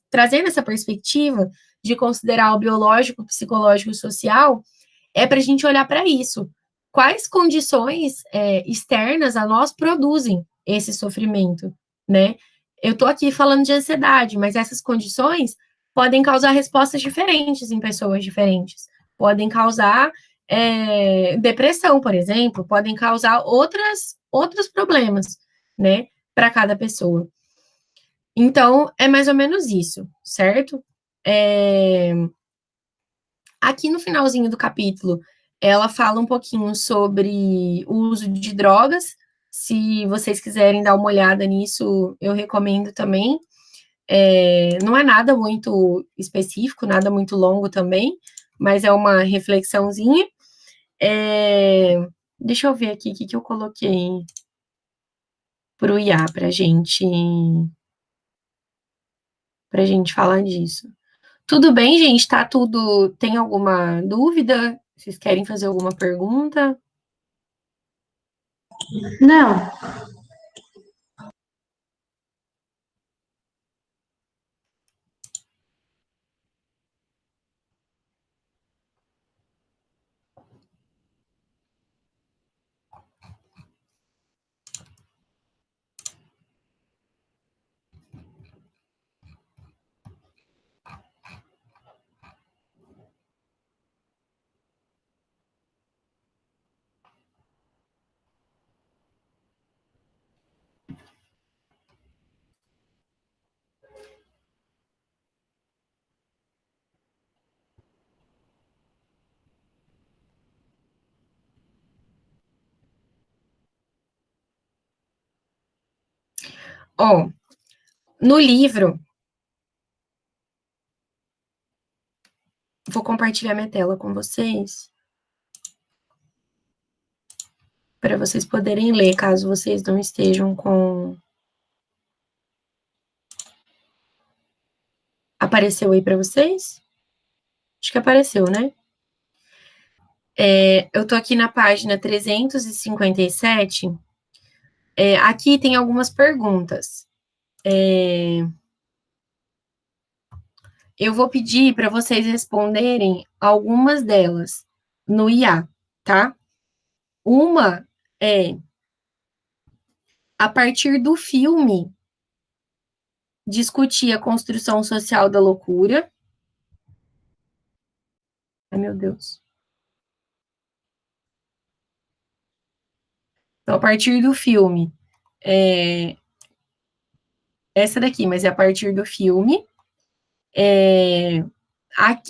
trazendo essa perspectiva de considerar o biológico, o psicológico e o social, para a gente olhar para isso. Quais condições externas a nós produzem esse sofrimento, né? Eu estou aqui falando de ansiedade, mas essas condições podem causar respostas diferentes em pessoas diferentes. Podem causar depressão, por exemplo, podem causar outros problemas, né, para cada pessoa. Então, é mais ou menos isso, certo? Aqui no finalzinho do capítulo, ela fala um pouquinho sobre o uso de drogas. Se vocês quiserem dar uma olhada nisso, eu recomendo também. Não é nada muito específico, nada muito longo também, mas é uma reflexãozinha. Deixa eu ver aqui o que eu coloquei para o IA para gente falar disso. Tudo bem, gente? Tá tudo. Tem alguma dúvida? Vocês querem fazer alguma pergunta?
Não,
Ó, no livro, vou compartilhar minha tela com vocês, para vocês poderem ler, caso vocês não estejam com... Apareceu aí para vocês? Acho que apareceu, né? Eu tô aqui na página 357. Aqui tem algumas perguntas. Eu vou pedir para vocês responderem algumas delas no IA, tá? Uma é: a partir do filme, discutir a construção social da loucura. Ai, meu Deus. Então, a partir do filme, essa daqui, mas é a partir do filme.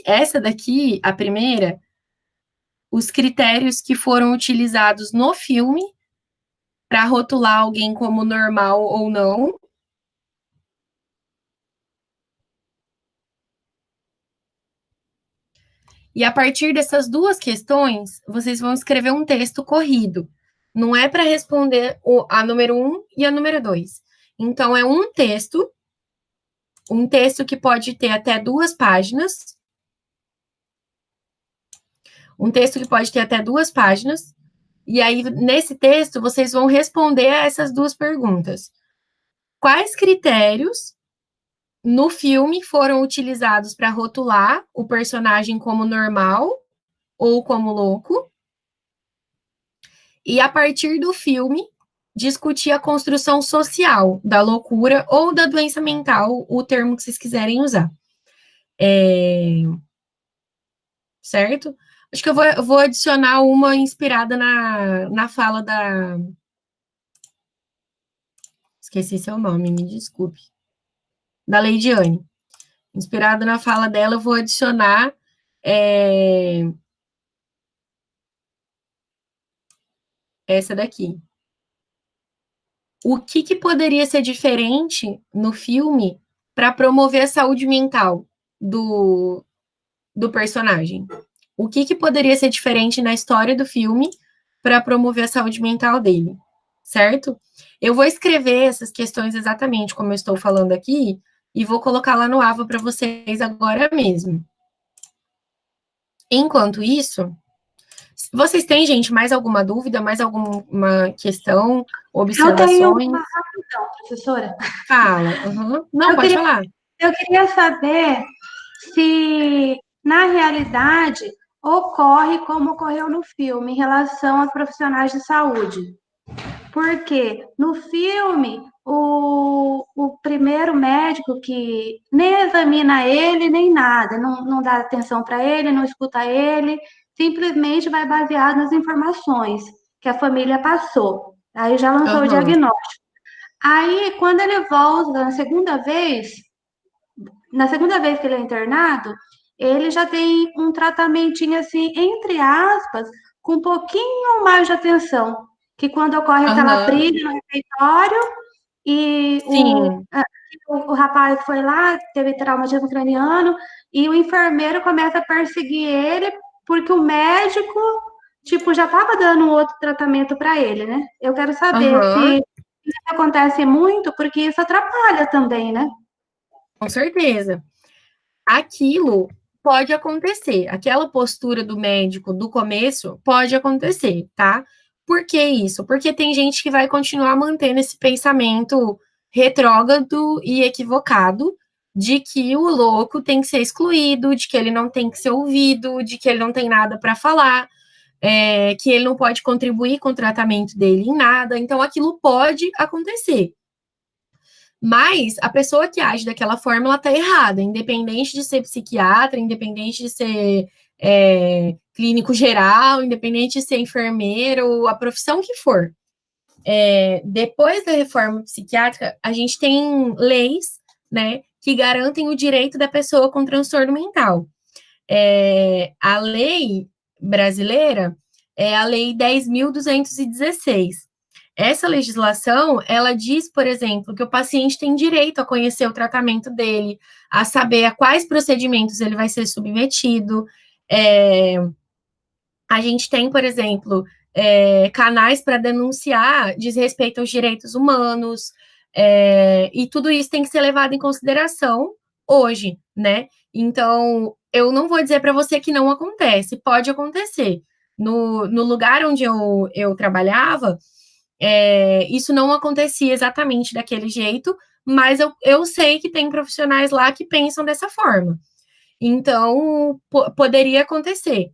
Essa daqui, a primeira, os critérios que foram utilizados no filme para rotular alguém como normal ou não. E a partir dessas duas questões, vocês vão escrever um texto corrido. Não é para responder a número 1 e a número 2. Então, é um texto que pode ter até 2 páginas. Um texto que pode ter até 2 páginas. E aí, nesse texto, vocês vão responder a essas 2 perguntas. Quais critérios no filme foram utilizados para rotular o personagem como normal ou como louco? E a partir do filme, discutir a construção social da loucura ou da doença mental, o termo que vocês quiserem usar. Certo? Acho que eu vou adicionar uma inspirada na fala da... Esqueci seu nome, me desculpe. Da Leidiane. Inspirada na fala dela, eu vou adicionar essa daqui. O que poderia ser diferente no filme para promover a saúde mental do personagem? O que poderia ser diferente na história do filme para promover a saúde mental dele, certo? Eu vou escrever essas questões exatamente como eu estou falando aqui e vou colocar lá no Ava para vocês agora mesmo. Enquanto isso, vocês têm, gente, mais alguma dúvida, mais alguma questão, observações?
Eu tenho uma rapidão, professora.
Fala. Uhum. Não, pode falar.
Eu queria saber se, na realidade, ocorre como ocorreu no filme, em relação aos profissionais de saúde. Porque no filme, o primeiro médico que nem examina ele, nem nada, não dá atenção para ele, não escuta ele, simplesmente vai baseado nas informações que a família passou. Aí já lançou o diagnóstico. Aí, quando ele volta na segunda vez que ele é internado, ele já tem um tratamentinho assim, entre aspas, com um pouquinho mais de atenção, que quando ocorre aquela briga no refeitório e o rapaz foi lá, teve traumatismo craniano, e o enfermeiro começa a perseguir ele, porque o médico, tipo, já estava dando um outro tratamento para ele, né? Eu quero saber se isso acontece muito, porque isso atrapalha também, né?
Com certeza. Aquilo pode acontecer. Aquela postura do médico do começo pode acontecer, tá? Por que isso? Porque tem gente que vai continuar mantendo esse pensamento retrógrado e equivocado de que o louco tem que ser excluído, de que ele não tem que ser ouvido, de que ele não tem nada para falar, que ele não pode contribuir com o tratamento dele em nada. Então, aquilo pode acontecer. Mas a pessoa que age daquela forma, ela tá errada, independente de ser psiquiatra, independente de ser clínico geral, independente de ser enfermeiro, a profissão que for. Depois da reforma psiquiátrica, a gente tem leis, né, que garantem o direito da pessoa com transtorno mental. A lei brasileira é a Lei 10.216. Essa legislação, ela diz, por exemplo, que o paciente tem direito a conhecer o tratamento dele, a saber a quais procedimentos ele vai ser submetido. É, a gente tem, por exemplo, canais para denunciar desrespeito aos direitos humanos, e tudo isso tem que ser levado em consideração hoje, né? Então, eu não vou dizer para você que não acontece, pode acontecer. No lugar onde eu trabalhava, isso não acontecia exatamente daquele jeito, mas eu sei que tem profissionais lá que pensam dessa forma. Então, poderia acontecer,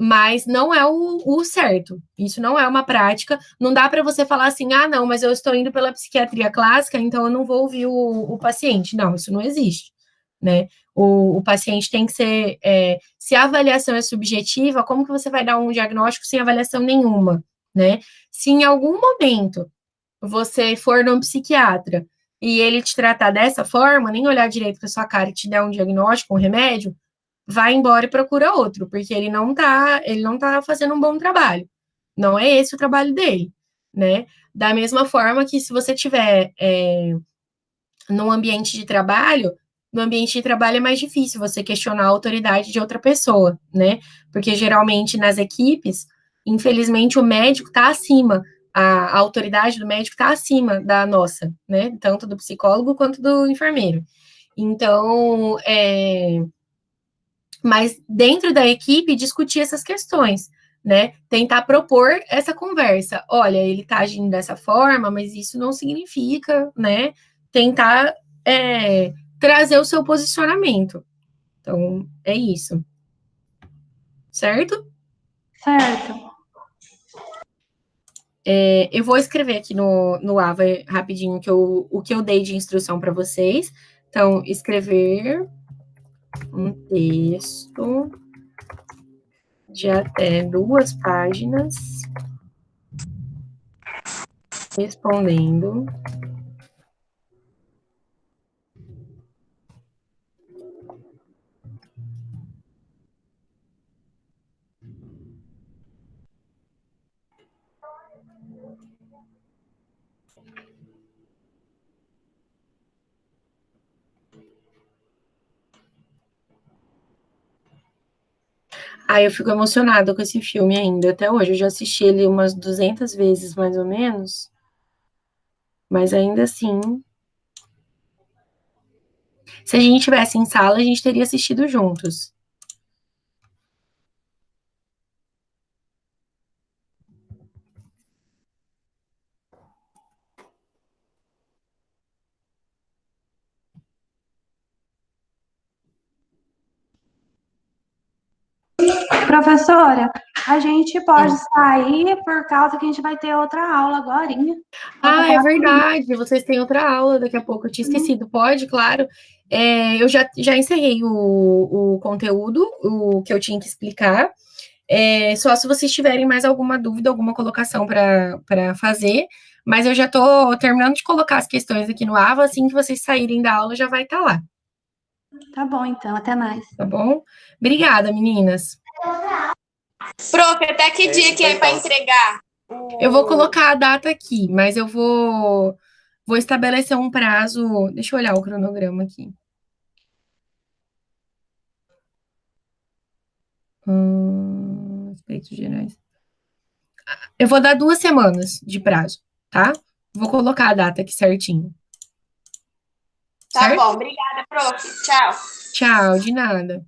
mas não é o certo. Isso não é uma prática. Não dá para você falar assim, ah, não, mas eu estou indo pela psiquiatria clássica, então eu não vou ouvir o paciente. Não, isso não existe, né? O paciente tem que ser. Se a avaliação é subjetiva, como que você vai dar um diagnóstico sem avaliação nenhuma, né? Se em algum momento você for num psiquiatra e ele te tratar dessa forma, nem olhar direito para sua cara e te der um diagnóstico, um remédio, vai embora e procura outro, porque ele não tá fazendo um bom trabalho. Não é esse o trabalho dele, né? Da mesma forma que se você tiver num ambiente de trabalho, no ambiente de trabalho é mais difícil você questionar a autoridade de outra pessoa, né? Porque geralmente nas equipes, infelizmente, o médico está acima, a autoridade do médico está acima da nossa, né? Tanto do psicólogo quanto do enfermeiro. Então, mas dentro da equipe discutir essas questões, né? Tentar propor essa conversa. Olha, ele está agindo dessa forma, mas isso não significa, né? Tentar trazer o seu posicionamento. Então, é isso. Certo?
Certo.
Eu vou escrever aqui no Ava rapidinho o que eu dei de instrução para vocês. Então, escrever um texto de até 2 páginas respondendo. Eu fico emocionada com esse filme ainda, até hoje. Eu já assisti ele umas 200 vezes, mais ou menos. Mas ainda assim, se a gente tivesse em sala, a gente teria assistido juntos.
Professora, a gente pode sair por causa que a gente vai ter outra aula agora.
É verdade. Vocês têm outra aula daqui a pouco. Eu tinha esquecido. Pode, claro. Eu já encerrei o conteúdo, o que eu tinha que explicar. Só se vocês tiverem mais alguma dúvida, alguma colocação para fazer. Mas eu já estou terminando de colocar as questões aqui no Ava. Assim que vocês saírem da aula, já vai estar lá.
Tá bom, então. Até mais.
Tá bom? Obrigada, meninas.
Prof, até que dia que é para entregar?
Eu vou colocar a data aqui, mas eu vou estabelecer um prazo. Deixa eu olhar o cronograma aqui. Aspectos gerais. Eu vou dar 2 semanas de prazo, tá? Vou colocar a data aqui certinho.
Tá
Certo?
bom, obrigada, prof. Tchau.
Tchau, de nada.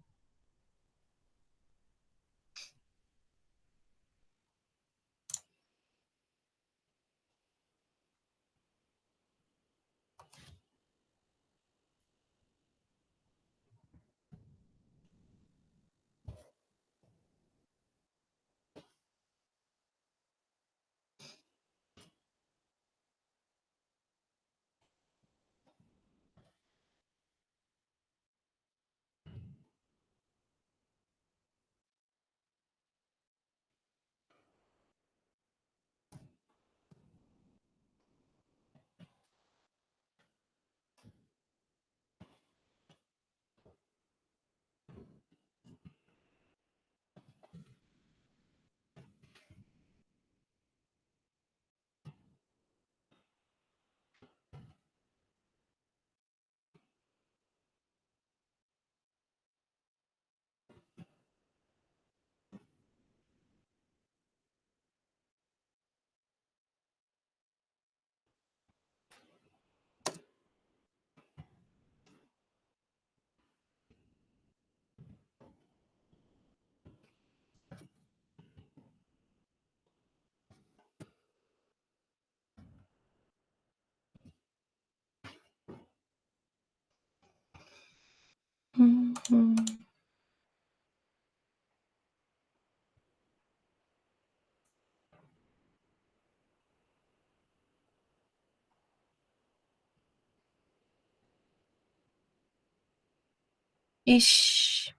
Ixi.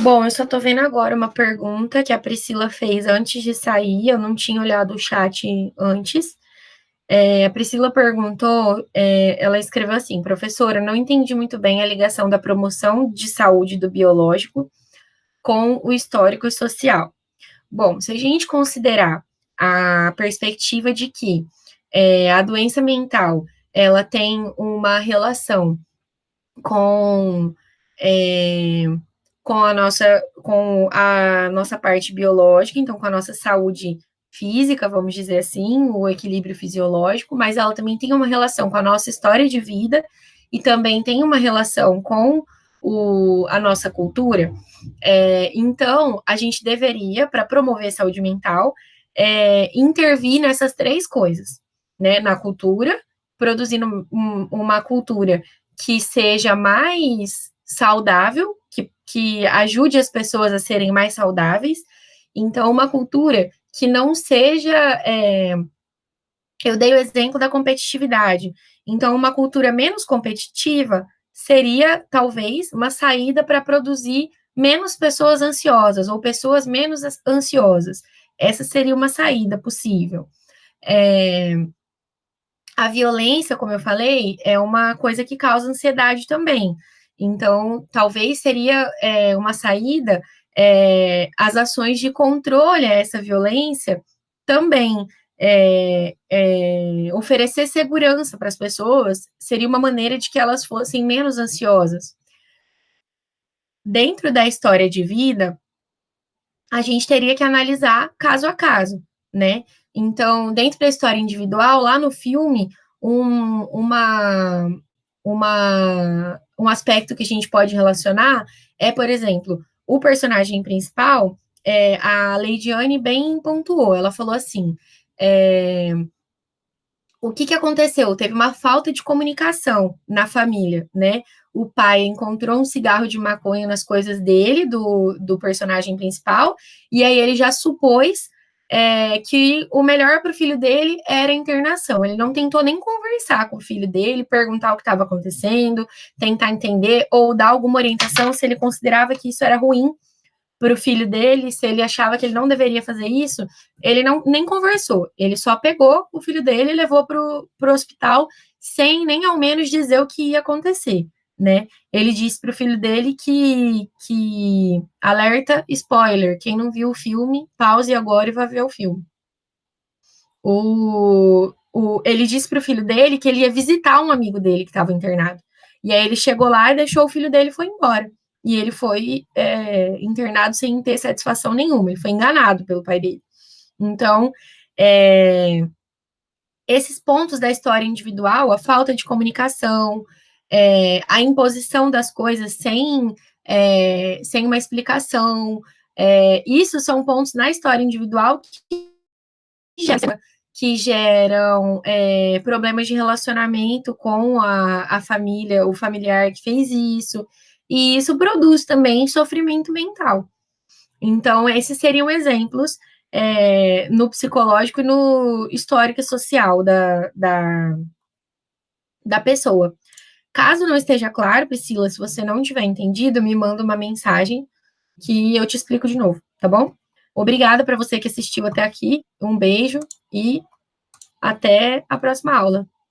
Bom, eu só tô vendo agora uma pergunta que a Priscila fez antes de sair, eu não tinha olhado o chat antes. A Priscila perguntou, ela escreveu assim: professora, não entendi muito bem a ligação da promoção de saúde do biológico com o histórico e social. Bom, se a gente considerar a perspectiva de que a doença mental ela tem uma relação com, é, com a nossa parte biológica, então com a nossa saúde física, vamos dizer assim, o equilíbrio fisiológico, mas ela também tem uma relação com a nossa história de vida e também tem uma relação com a nossa cultura. Então, a gente deveria, para promover saúde mental, intervir nessas três coisas, né? Na cultura, produzindo uma cultura que seja mais saudável, que ajude as pessoas a serem mais saudáveis. Então, uma cultura que não seja. Eu dei o exemplo da competitividade. Então, uma cultura menos competitiva seria, talvez, uma saída para produzir menos pessoas ansiosas ou pessoas menos ansiosas. Essa seria uma saída possível. A violência, como eu falei, é uma coisa que causa ansiedade também. Então, talvez seria uma saída as ações de controle a essa violência também. Oferecer segurança para as pessoas seria uma maneira de que elas fossem menos ansiosas. Dentro da história de vida, a gente teria que analisar caso a caso, né? Então, dentro da história individual, lá no filme, um aspecto que a gente pode relacionar é, por exemplo, o personagem principal, a Leidiane bem pontuou, ela falou assim, o que aconteceu? Teve uma falta de comunicação na família, né? O pai encontrou um cigarro de maconha nas coisas dele, do personagem principal, e aí ele já supôs que o melhor para o filho dele era a internação. Ele não tentou nem conversar com o filho dele, perguntar o que estava acontecendo, tentar entender ou dar alguma orientação se ele considerava que isso era ruim para o filho dele, se ele achava que ele não deveria fazer isso, ele não nem conversou. Ele só pegou o filho dele e levou para o hospital sem nem ao menos dizer o que ia acontecer, né? Ele disse para o filho dele que alerta spoiler, quem não viu o filme, pause agora e vá ver o filme. Ele disse para o filho dele que ele ia visitar um amigo dele que estava internado. E aí ele chegou lá e deixou o filho dele e foi embora. E ele foi internado sem ter satisfação nenhuma. Ele foi enganado pelo pai dele. Então, esses pontos da história individual, a falta de comunicação, a imposição das coisas sem uma explicação, isso são pontos na história individual que geram problemas de relacionamento com a família, o familiar que fez isso, e isso produz também sofrimento mental. Então, esses seriam exemplos no psicológico e no histórico e social da pessoa. Caso não esteja claro, Priscila, se você não tiver entendido, me manda uma mensagem que eu te explico de novo, tá bom? Obrigada para você que assistiu até aqui, um beijo e até a próxima aula.